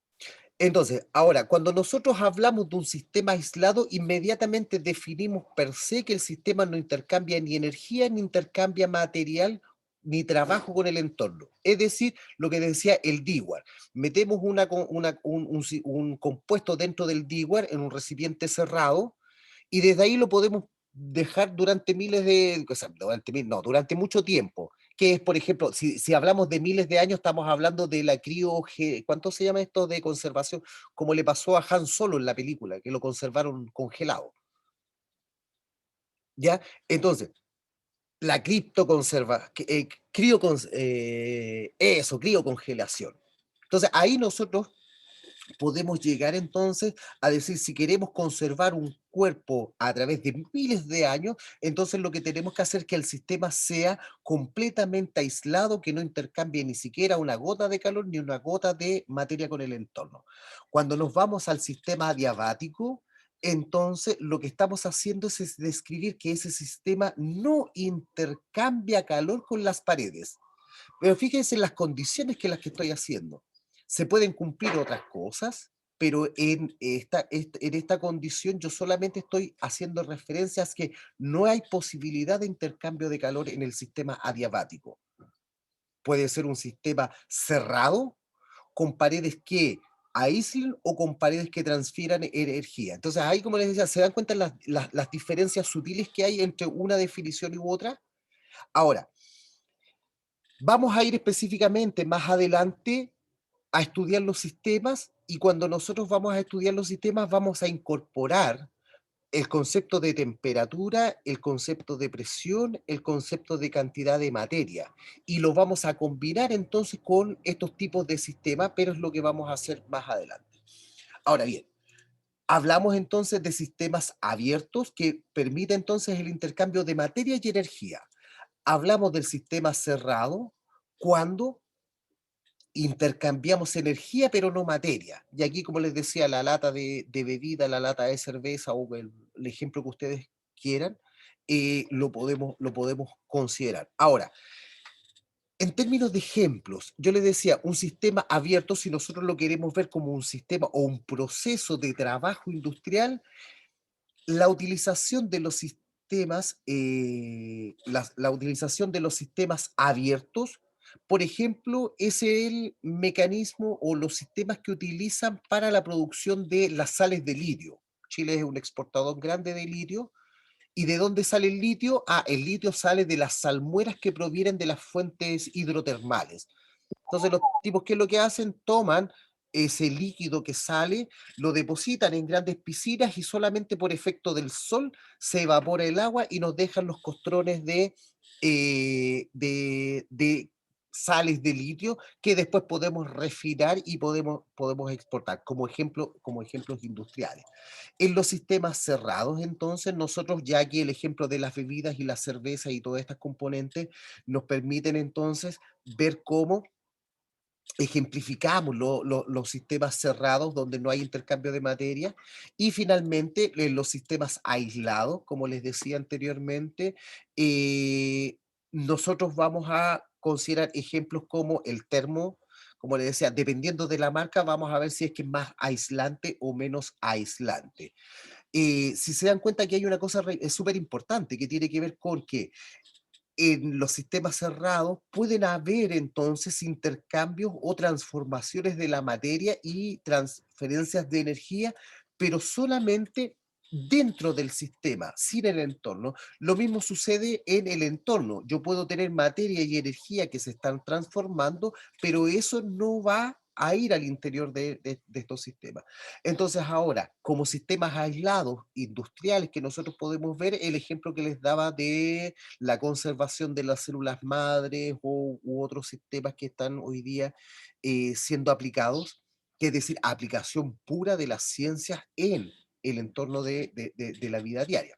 Entonces, ahora, cuando nosotros hablamos de un sistema aislado, inmediatamente definimos per se que el sistema no intercambia ni energía, ni intercambia material, ni trabajo con el entorno. Es decir, lo que decía el DIWAR. Metemos un compuesto dentro del DIWAR en un recipiente cerrado y desde ahí lo podemos dejar durante durante mucho tiempo, que es, por ejemplo, si hablamos de miles de años, estamos hablando de la ¿cuánto se llama esto de conservación? Como le pasó a Han Solo en la película, que lo conservaron congelado, ¿ya? Entonces, la criptoconserva, criocongelación. Entonces, ahí nosotros podemos llegar entonces a decir, si queremos conservar un cuerpo a través de miles de años, entonces lo que tenemos que hacer es que el sistema sea completamente aislado, que no intercambie ni siquiera una gota de calor ni una gota de materia con el entorno. Cuando nos vamos al sistema adiabático, entonces lo que estamos haciendo es describir que ese sistema no intercambia calor con las paredes. Pero fíjense en las condiciones que las que estoy haciendo. Se pueden cumplir otras cosas, pero en esta condición yo solamente estoy haciendo referencias que no hay posibilidad de intercambio de calor en el sistema adiabático. Puede ser un sistema cerrado, con paredes que aíslen o con paredes que transfieran energía. Entonces ahí, como les decía, ¿se dan cuenta las diferencias sutiles que hay entre una definición u otra? Ahora, vamos a ir específicamente más adelante a estudiar los sistemas y cuando nosotros vamos a estudiar los sistemas vamos a incorporar el concepto de temperatura, el concepto de presión, el concepto de cantidad de materia y lo vamos a combinar entonces con estos tipos de sistemas, pero es lo que vamos a hacer más adelante. Ahora bien, hablamos entonces de sistemas abiertos que permiten entonces el intercambio de materia y energía. Hablamos del sistema cerrado cuando intercambiamos energía pero no materia. Y aquí, como les decía, la lata de bebida, la lata de cerveza o el ejemplo que ustedes quieran, lo podemos considerar. Ahora, en términos de ejemplos, yo les decía, un sistema abierto, si nosotros lo queremos ver como un sistema o un proceso de trabajo industrial, la utilización de los sistemas, la utilización de los sistemas abiertos, por ejemplo, es el mecanismo o los sistemas que utilizan para la producción de las sales de lirio. Chile es un exportador grande de lirio ¿Y de dónde sale el litio? El litio sale de las salmueras que provienen de las fuentes hidrotermales. Entonces los tipos, ¿qué es lo que hacen? Toman ese líquido que sale, lo depositan en grandes piscinas y solamente por efecto del sol se evapora el agua y nos dejan los costrones de sales de litio que después podemos refinar y podemos exportar como ejemplos industriales. En los sistemas cerrados, entonces, nosotros, ya que el ejemplo de las bebidas y la cerveza y todas estas componentes nos permiten entonces ver cómo ejemplificamos los sistemas cerrados donde no hay intercambio de materia y finalmente en los sistemas aislados, como les decía anteriormente, eh, nosotros vamos a considerar ejemplos como el termo, como les decía, dependiendo de la marca, vamos a ver si es que es más aislante o menos aislante. Si se dan cuenta que hay una cosa súper importante que tiene que ver con que en los sistemas cerrados pueden haber entonces intercambios o transformaciones de la materia y transferencias de energía, pero solamente dentro del sistema, sin el entorno. Lo mismo sucede en el entorno. Yo puedo tener materia y energía que se están transformando, pero eso no va a ir al interior de estos sistemas. Entonces ahora, como sistemas aislados, industriales, que nosotros podemos ver, el ejemplo que les daba de la conservación de las células madres u otros sistemas que están hoy día siendo aplicados, que es decir, aplicación pura de las ciencias en el entorno de la vida diaria.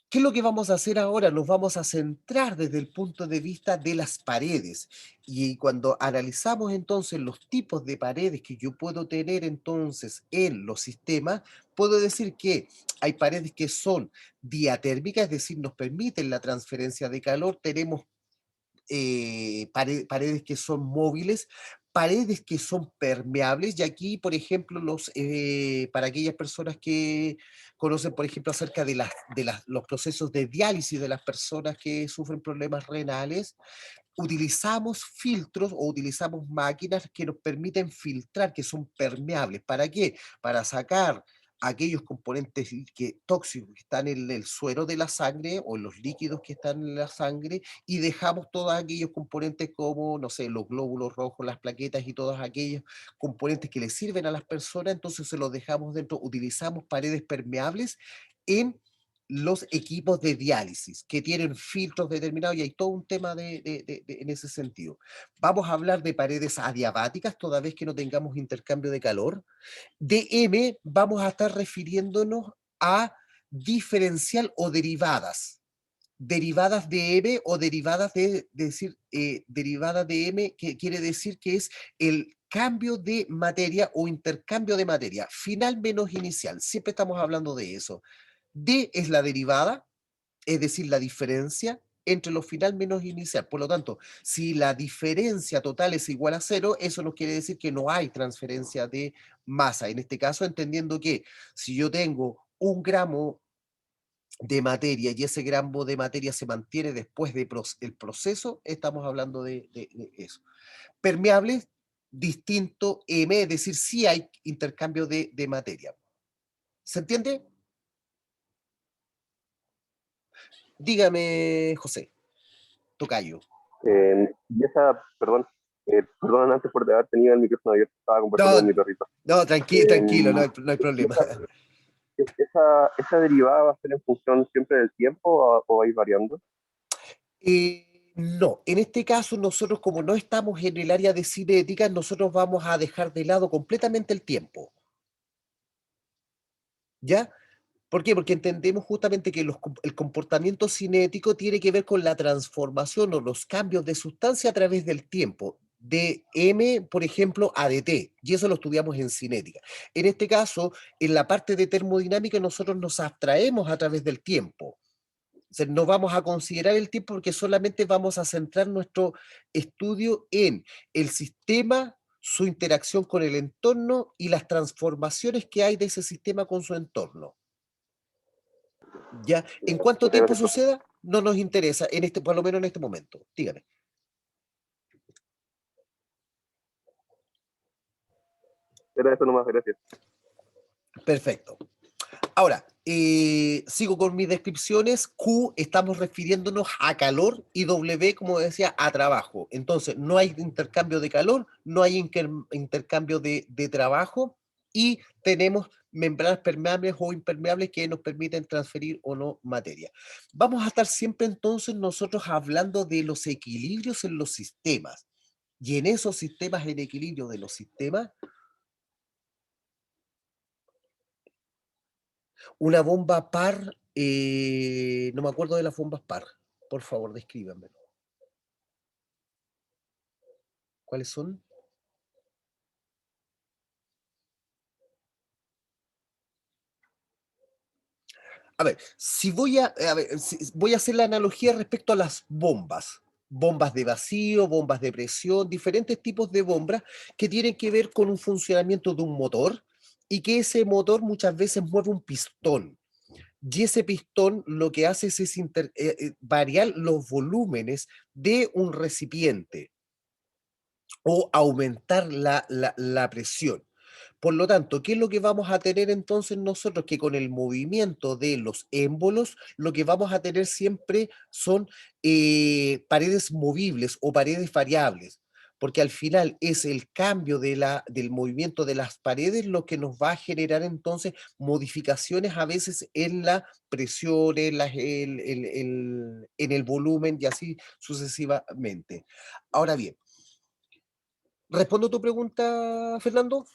¿Qué es lo que vamos a hacer ahora? Nos vamos a centrar desde el punto de vista de las paredes. Y cuando analizamos entonces los tipos de paredes que yo puedo tener entonces en los sistemas, puedo decir que hay paredes que son diatérmicas, es decir, nos permiten la transferencia de calor. Tenemos paredes que son móviles, paredes que son permeables, y aquí, por ejemplo, para aquellas personas que conocen, por ejemplo, acerca los procesos de diálisis de las personas que sufren problemas renales, utilizamos filtros o utilizamos máquinas que nos permiten filtrar, que son permeables. ¿Para qué? Para sacar aquellos componentes tóxicos que están en el suero de la sangre o en los líquidos que están en la sangre y dejamos todos aquellos componentes como, no sé, los glóbulos rojos, las plaquetas y todos aquellos componentes que le sirven a las personas, entonces se los dejamos dentro, utilizamos paredes permeables en los equipos de diálisis, que tienen filtros determinados, y hay todo un tema en ese sentido. Vamos a hablar de paredes adiabáticas, toda vez que no tengamos intercambio de calor. DM, vamos a estar refiriéndonos a diferencial o derivadas. Derivadas de M o derivadas derivada de M, que quiere decir que es el cambio de materia o intercambio de materia, final menos inicial. Siempre estamos hablando de eso. D es la derivada, es decir, la diferencia entre lo final menos inicial. Por lo tanto, si la diferencia total es igual a cero, eso nos quiere decir que no hay transferencia de masa. En este caso, entendiendo que si yo tengo 1 gramo de materia y ese gramo de materia se mantiene después del proceso, estamos hablando de eso. Permeable, distinto M, es decir, sí hay intercambio de materia. ¿Se entiende? Dígame, José, tocayo. Y esa, perdón antes por haber tenido el micrófono abierto, estaba conversando No, con mi perrito. no, tranquilo, no hay Y problema. esa derivada va a ser en función siempre del tiempo o va a ir variando? No, en este caso nosotros, como no estamos en el área de cinética, nosotros vamos a dejar de lado completamente el tiempo. ¿Ya? ¿Por qué? Porque entendemos justamente que el comportamiento cinético tiene que ver con la transformación o los cambios de sustancia a través del tiempo, de M, por ejemplo, a de T, y eso lo estudiamos en cinética. En este caso, en la parte de termodinámica, nosotros nos abstraemos a través del tiempo. O sea, no vamos a considerar el tiempo porque solamente vamos a centrar nuestro estudio en el sistema, su interacción con el entorno y las transformaciones que hay de ese sistema con su entorno. ¿Ya? ¿En cuánto tiempo suceda? No nos interesa, por lo menos en este momento. Dígame. Era eso nomás, gracias. Perfecto. Ahora, sigo con mis descripciones. Q, estamos refiriéndonos a calor y W, como decía, a trabajo. Entonces, no hay intercambio de calor, no hay intercambio de trabajo y tenemos membranas permeables o impermeables que nos permiten transferir o no materia. Vamos a estar siempre entonces nosotros hablando de los equilibrios en los sistemas. Y en esos sistemas, en equilibrio de los sistemas, una bomba par, no me acuerdo de las bombas par. Por favor, descríbanme. ¿Cuáles son? A ver, si voy a ver, voy a hacer la analogía respecto a las bombas. Bombas de vacío, bombas de presión, diferentes tipos de bombas que tienen que ver con un funcionamiento de un motor y que ese motor muchas veces mueve un pistón. Y ese pistón lo que hace es variar los volúmenes de un recipiente o aumentar la presión. Por lo tanto, ¿qué es lo que vamos a tener entonces nosotros? Que con el movimiento de los émbolos, lo que vamos a tener siempre son paredes movibles o paredes variables, porque al final es el cambio del movimiento de las paredes lo que nos va a generar entonces modificaciones a veces en la presión, en el volumen y así sucesivamente. Ahora bien, ¿respondo tu pregunta, Fernando?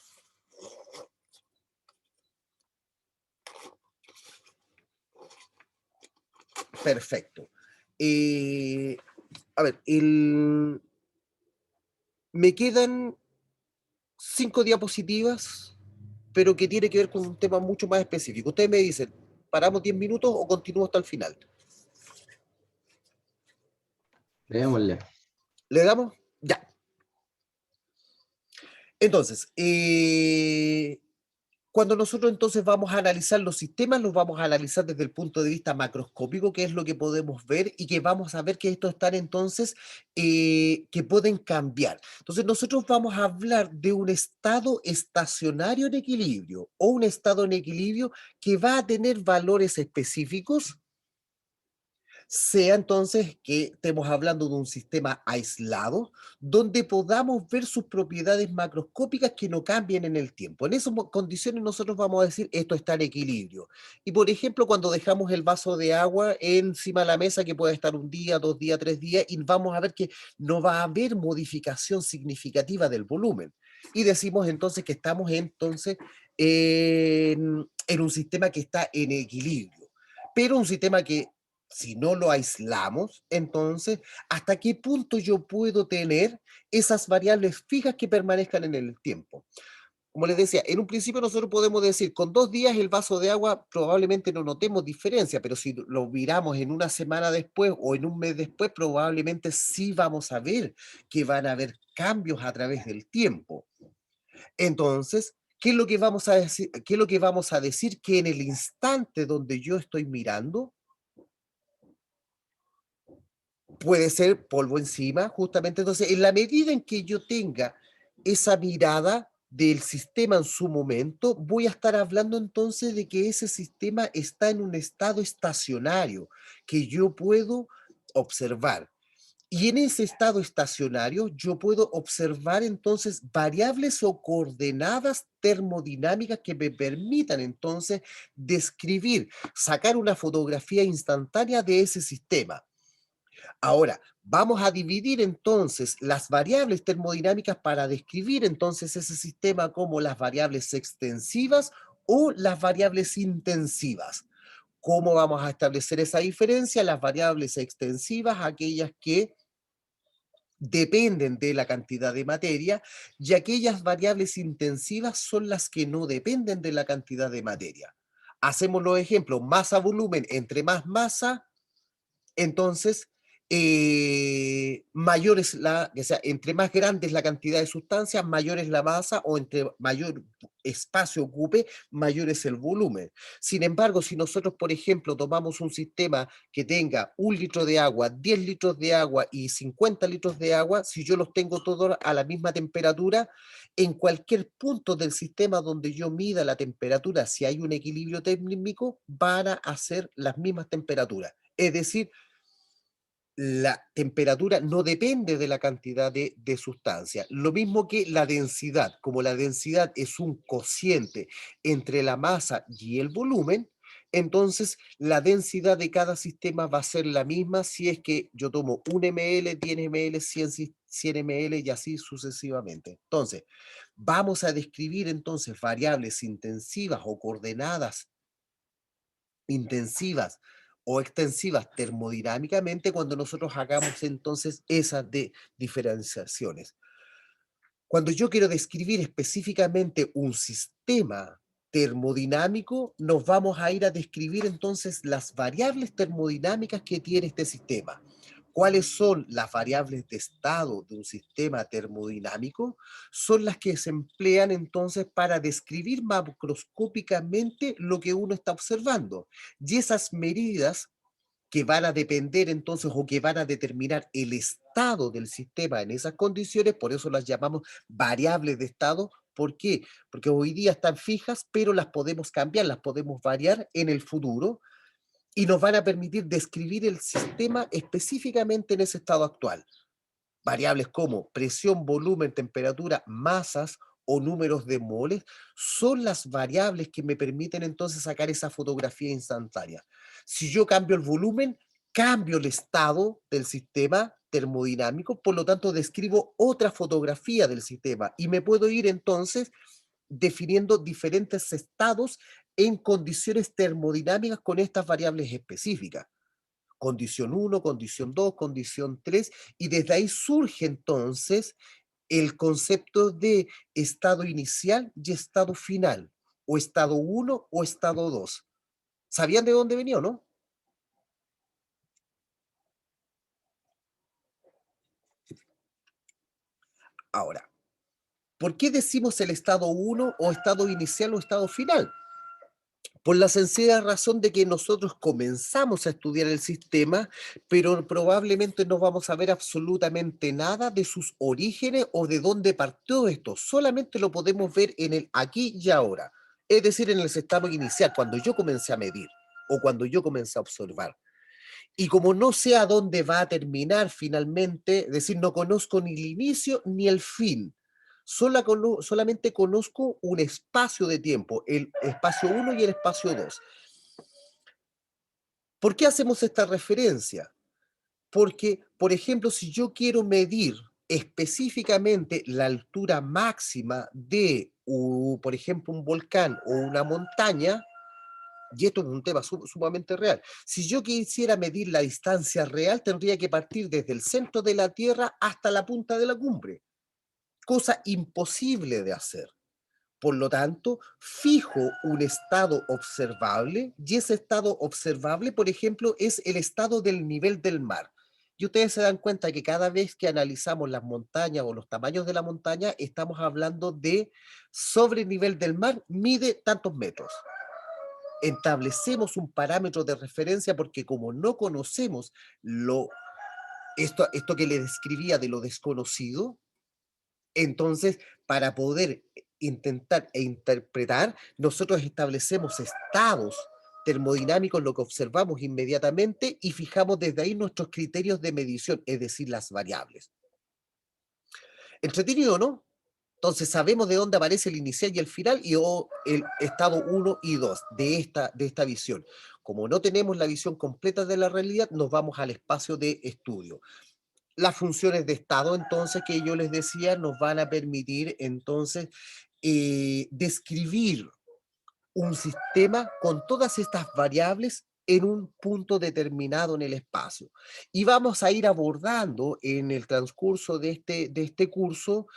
Perfecto. Eh, a ver, me quedan 5 diapositivas, pero que tiene que ver con un tema mucho más específico. Ustedes me dicen, ¿paramos 10 minutos o continúo hasta el final? Démosle. ¿Le damos? Ya. Entonces, cuando nosotros entonces vamos a analizar los sistemas, los vamos a analizar desde el punto de vista macroscópico, que es lo que podemos ver y que vamos a ver que estos están entonces, que pueden cambiar. Entonces nosotros vamos a hablar de un estado estacionario en equilibrio o un estado en equilibrio que va a tener valores específicos, sea entonces que estemos hablando de un sistema aislado, donde podamos ver sus propiedades macroscópicas que no cambien en el tiempo. En esas condiciones nosotros vamos a decir esto está en equilibrio. Y por ejemplo, cuando dejamos el vaso de agua encima de la mesa, que puede estar un día, 2 días, 3 días, y vamos a ver que no va a haber modificación significativa del volumen. Y decimos entonces que estamos entonces en un sistema que está en equilibrio. Pero un sistema que si no lo aislamos, entonces, ¿hasta qué punto yo puedo tener esas variables fijas que permanezcan en el tiempo? Como les decía, en un principio nosotros podemos decir, con 2 días el vaso de agua probablemente no notemos diferencia, pero si lo miramos en una semana después o en un mes después, probablemente sí vamos a ver que van a haber cambios a través del tiempo. Entonces, ¿qué es lo que vamos a decir? ¿Qué es lo que vamos a decir? Que en el instante donde yo estoy mirando, puede ser polvo encima, justamente. Entonces, en la medida en que yo tenga esa mirada del sistema en su momento, voy a estar hablando entonces de que ese sistema está en un estado estacionario, que yo puedo observar. Y en ese estado estacionario yo puedo observar entonces variables o coordenadas termodinámicas que me permitan entonces describir, sacar una fotografía instantánea de ese sistema. Ahora, vamos a dividir entonces las variables termodinámicas para describir entonces ese sistema como las variables extensivas o las variables intensivas. ¿Cómo vamos a establecer esa diferencia? Las variables extensivas, aquellas que dependen de la cantidad de materia, y aquellas variables intensivas son las que no dependen de la cantidad de materia. Hacemos los ejemplos, masa-volumen, entre más masa, entonces mayor es o sea, entre más grande es la cantidad de sustancia, mayor es la masa, o entre mayor espacio ocupe, mayor es el volumen. Sin embargo, si nosotros, por ejemplo, tomamos un sistema que tenga 1 litro de agua, 10 litros de agua y 50 litros de agua, si yo los tengo todos a la misma temperatura, en cualquier punto del sistema donde yo mida la temperatura, si hay un equilibrio térmico, van a hacer las mismas temperaturas. Es decir, la temperatura no depende de la cantidad de sustancia. Lo mismo que la densidad. Como la densidad es un cociente entre la masa y el volumen, entonces la densidad de cada sistema va a ser la misma si es que yo tomo 1 ml, 10 ml, 100 ml y así sucesivamente. Entonces, vamos a describir entonces variables intensivas o coordenadas intensivas o extensivas termodinámicamente cuando nosotros hagamos entonces esas diferenciaciones. Cuando yo quiero describir específicamente un sistema termodinámico, nos vamos a ir a describir entonces las variables termodinámicas que tiene este sistema. ¿Cuáles son las variables de estado de un sistema termodinámico? Son las que se emplean entonces para describir macroscópicamente lo que uno está observando. Y esas medidas que van a depender entonces o que van a determinar el estado del sistema en esas condiciones, por eso las llamamos variables de estado. ¿Por qué? Porque hoy día están fijas, pero las podemos cambiar, las podemos variar en el futuro y nos van a permitir describir el sistema específicamente en ese estado actual. Variables como presión, volumen, temperatura, masas o números de moles son las variables que me permiten entonces sacar esa fotografía instantánea. Si yo cambio el volumen, cambio el estado del sistema termodinámico, por lo tanto describo otra fotografía del sistema y me puedo ir entonces definiendo diferentes estados en condiciones termodinámicas con estas variables específicas. Condición 1, condición 2, condición 3, y desde ahí surge entonces el concepto de estado inicial y estado final, o estado 1 o estado 2. ¿Sabían de dónde venía o no? Ahora, ¿por qué decimos el estado 1 o estado inicial o estado final? Por la sencilla razón de que nosotros comenzamos a estudiar el sistema, pero probablemente no vamos a ver absolutamente nada de sus orígenes o de dónde partió esto. Solamente lo podemos ver en el aquí y ahora. Es decir, en el estado inicial, cuando yo comencé a medir o cuando yo comencé a observar. Y como no sé a dónde va a terminar finalmente, es decir, no conozco ni el inicio ni el fin, solamente conozco un espacio de tiempo, el espacio 1 y el espacio 2. ¿Por qué hacemos esta referencia? Porque, por ejemplo, si yo quiero medir específicamente la altura máxima de, por ejemplo, un volcán o una montaña, y esto es un tema sumamente real. Si yo quisiera medir la distancia real, tendría que partir desde el centro de la Tierra hasta la punta de la cumbre, cosa imposible de hacer. Por lo tanto, fijo un estado observable, y ese estado observable, por ejemplo, es el estado del nivel del mar. Y ustedes se dan cuenta que cada vez que analizamos las montañas o los tamaños de la montaña, estamos hablando de sobre el nivel del mar, mide tantos metros. Establecemos un parámetro de referencia porque como no conocemos esto que le describía de lo desconocido, entonces para poder intentar e interpretar, nosotros establecemos estados termodinámicos, lo que observamos inmediatamente, y fijamos desde ahí nuestros criterios de medición, es decir, las variables. ¿Entretenido, no? Entonces sabemos de dónde aparece el inicial y el final y el estado 1 y 2 de esta visión. Como no tenemos la visión completa de la realidad, nos vamos al espacio de estudio. Las funciones de estado, entonces, que yo les decía, nos van a permitir, entonces, describir un sistema con todas estas variables en un punto determinado en el espacio. Y vamos a ir abordando en el transcurso de este curso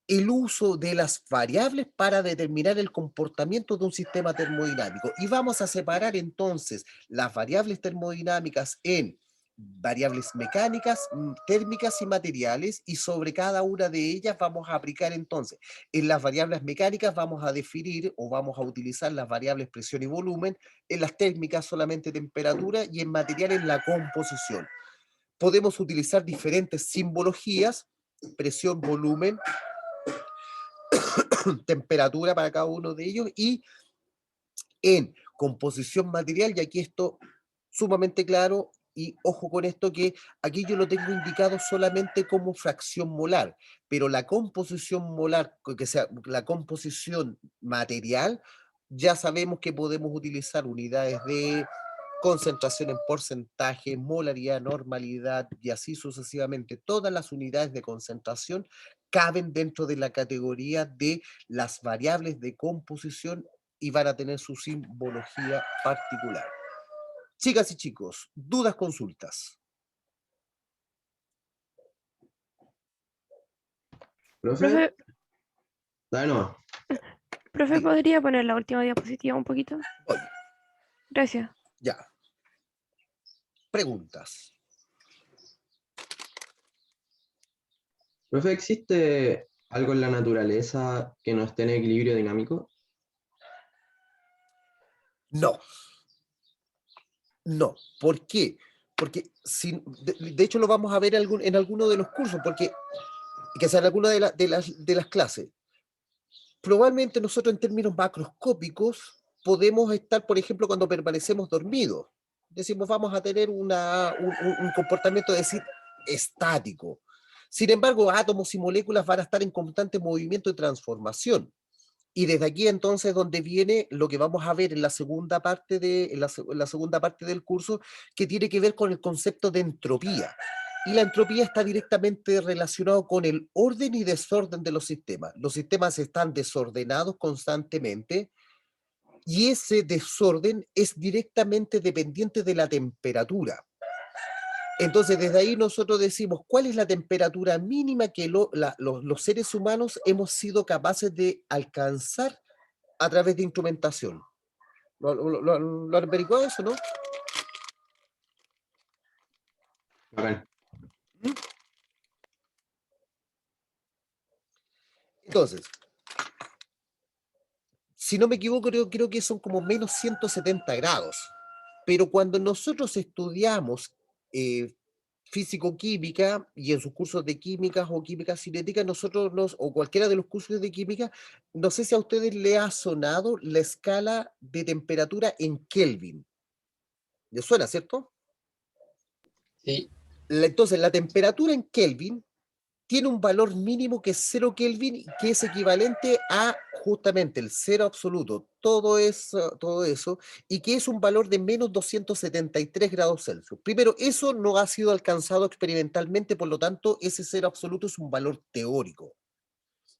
el uso de las variables para determinar el comportamiento de un sistema termodinámico. Y vamos a separar entonces las variables termodinámicas en variables mecánicas, térmicas y materiales, y sobre cada una de ellas vamos a aplicar entonces. En las variables mecánicas vamos a definir o vamos a utilizar las variables presión y volumen, en las térmicas solamente temperatura y en materiales la composición. Podemos utilizar diferentes simbologías, presión, volumen, temperatura para cada uno de ellos, y en composición material, y aquí esto sumamente claro, y ojo con esto que aquí yo lo tengo indicado solamente como fracción molar, pero la composición molar, que sea la composición material, ya sabemos que podemos utilizar unidades de concentración en porcentaje, molaridad, normalidad y así sucesivamente. Todas las unidades de concentración caben dentro de la categoría de las variables de composición y van a tener su simbología particular. Chicas y chicos, dudas, consultas. Profe, Profe, dale nomás. profe, Diga. ¿podría poner la última diapositiva un poquito? Oye, Gracias. ya. Preguntas. Profe, ¿existe algo en la naturaleza que no esté en equilibrio dinámico? No, no. ¿Por qué? Porque de hecho lo vamos a ver en alguno de los cursos, porque que sea en alguna de las clases. Probablemente nosotros en términos macroscópicos podemos estar, por ejemplo, cuando permanecemos dormidos. Decimos, vamos a tener un comportamiento, decir, estático. Sin embargo, átomos y moléculas van a estar en constante movimiento y transformación. Y desde aquí entonces donde viene lo que vamos a ver en la segunda parte, en la segunda parte del curso, que tiene que ver con el concepto de entropía. Y la entropía está directamente relacionado con el orden y desorden de los sistemas. Los sistemas están desordenados constantemente y ese desorden es directamente dependiente de la temperatura. Entonces, desde ahí nosotros decimos, ¿cuál es la temperatura mínima que los seres humanos hemos sido capaces de alcanzar a través de instrumentación? ¿Lo han averiguado eso, no? Bacán. Entonces, si no me equivoco, creo que son como menos 170 grados. Pero cuando nosotros estudiamos físico-química y en sus cursos de química o química cinética, o cualquiera de los cursos de química, no sé si a ustedes les ha sonado la escala de temperatura en Kelvin. ¿Les suena, cierto? Sí, Entonces, la temperatura en Kelvin tiene un valor mínimo que es 0 Kelvin, que es equivalente a justamente el cero absoluto, todo eso, y que es un valor de menos 273 grados Celsius. Primero, eso no ha sido alcanzado experimentalmente, por lo tanto, ese cero absoluto es un valor teórico.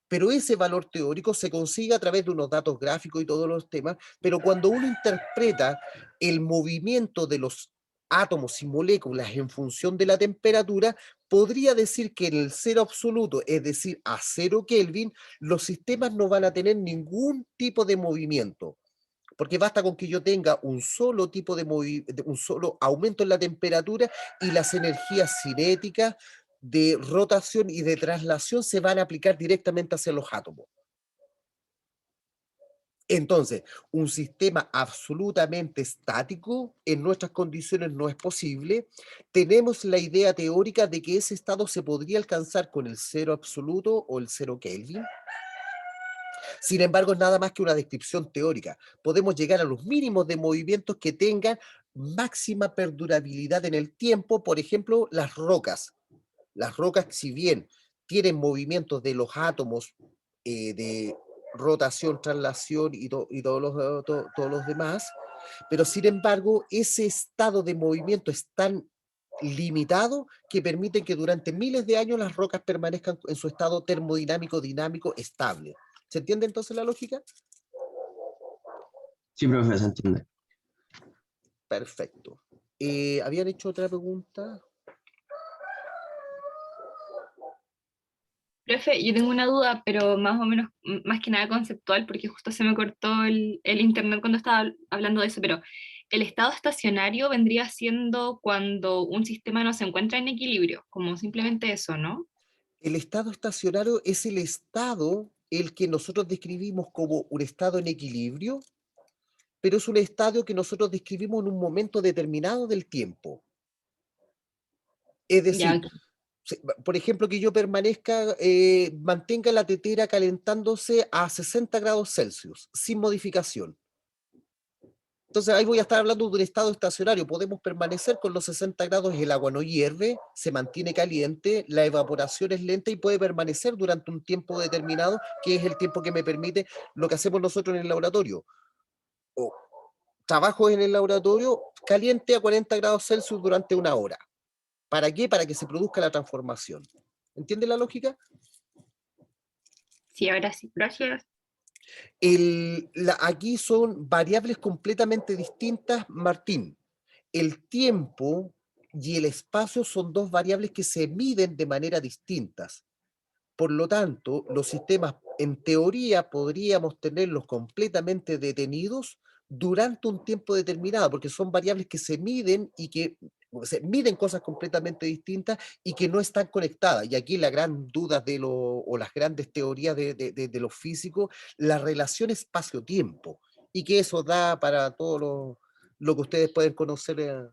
Pero ese valor teórico se consigue a través de unos datos gráficos y todos los temas, pero cuando uno interpreta el movimiento de los átomos y moléculas en función de la temperatura, podría decir que en el cero absoluto, es decir, a 0 Kelvin, los sistemas no van a tener ningún tipo de movimiento, porque basta con que yo tenga un solo tipo de un solo aumento en la temperatura y las energías cinéticas de rotación y de traslación se van a aplicar directamente hacia los átomos. Entonces, un sistema absolutamente estático en nuestras condiciones no es posible. Tenemos la idea teórica de que ese estado se podría alcanzar con el cero absoluto o el 0 Kelvin. Sin embargo, es nada más que una descripción teórica. Podemos llegar a los mínimos de movimientos que tengan máxima perdurabilidad en el tiempo, por ejemplo, las rocas. Las rocas, si bien tienen movimientos de los átomos de rotación, traslación y todos los demás, pero sin embargo, ese estado de movimiento es tan limitado que permite que durante miles de años las rocas permanezcan en su estado termodinámico, dinámico, estable. ¿Se entiende entonces la lógica? Sí, profe, se entiende. Perfecto. ¿Habían hecho otra pregunta? Profe, yo tengo una duda, pero más o menos, más que nada conceptual, porque justo se me cortó el internet cuando estaba hablando de eso, pero el estado estacionario vendría siendo cuando un sistema no se encuentra en equilibrio, como simplemente eso, ¿no? El estado estacionario es el estado el que nosotros describimos como un estado en equilibrio, pero es un estado que nosotros describimos en un momento determinado del tiempo. Es Ya, decir, por ejemplo, que yo permanezca, mantenga la tetera calentándose a 60 grados Celsius, sin modificación. Entonces ahí voy a estar hablando de un estado estacionario. Podemos permanecer con los 60 grados, el agua no hierve, se mantiene caliente, la evaporación es lenta y puede permanecer durante un tiempo determinado, que es el tiempo que me permite lo que hacemos nosotros en el laboratorio. O trabajo en el laboratorio caliente a 40 grados Celsius durante una hora. ¿Para qué? Para que se produzca la transformación. ¿Entiende la lógica? sí, ahora sí. Gracias. Aquí son variables completamente distintas, Martín. El tiempo y el espacio son dos variables que se miden de manera distintas. Por lo tanto, los sistemas, en teoría, podríamos tenerlos completamente detenidos durante un tiempo determinado, porque son variables que se miden y que se miden cosas completamente distintas y que no están conectadas. Y aquí la gran duda o las grandes teorías de los físicos, la relación espacio-tiempo, y que eso da para todo lo que ustedes pueden conocer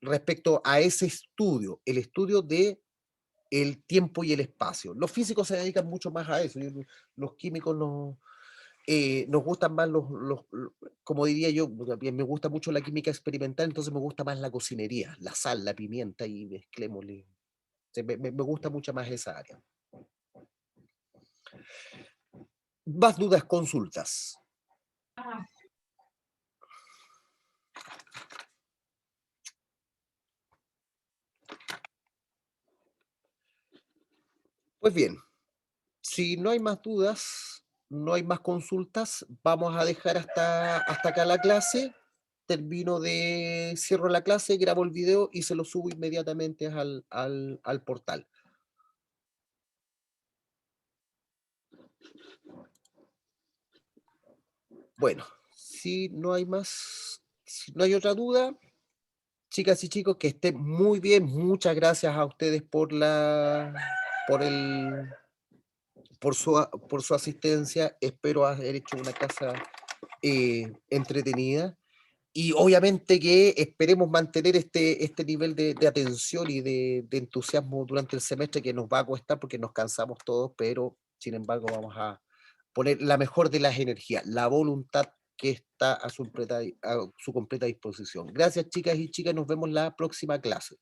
respecto a ese estudio, el estudio de el tiempo y el espacio. Los físicos se dedican mucho más a eso, los químicos nos gustan más como diría yo, porque a mí me gusta mucho la química experimental, entonces me gusta más la cocinería, la sal, la pimienta y mezclémosle. Me gusta mucho más esa área. Más dudas, consultas. Pues bien, si no hay más dudas, no hay más consultas, vamos a dejar hasta acá la clase. Cierro la clase, grabo el video y se lo subo inmediatamente al portal. Bueno, si no hay más, si no hay otra duda, chicas y chicos, que estén muy bien. Muchas gracias a ustedes por el, por su asistencia. Espero haber hecho una clase entretenida. Y obviamente que esperemos mantener este nivel de atención y de entusiasmo durante el semestre, que nos va a costar porque nos cansamos todos, pero sin embargo vamos a poner la mejor de las energías, la voluntad que está a su completa disposición. Gracias, chicas y chicas, nos vemos la próxima clase.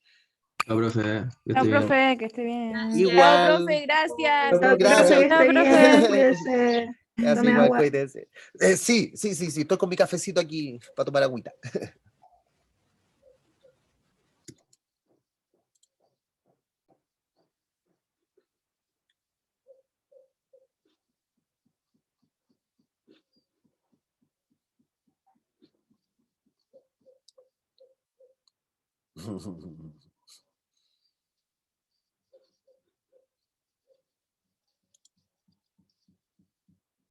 Chao, profe, que Chao, esté bien. profe, que esté bien. Gracias. Chao, Igual, profe, gracias. Chao, gracias a profe, que Chao, esté profe. bien. Cuídese. así Tome igual, agua. cuídense. Sí, estoy con mi cafecito aquí para tomar agüita.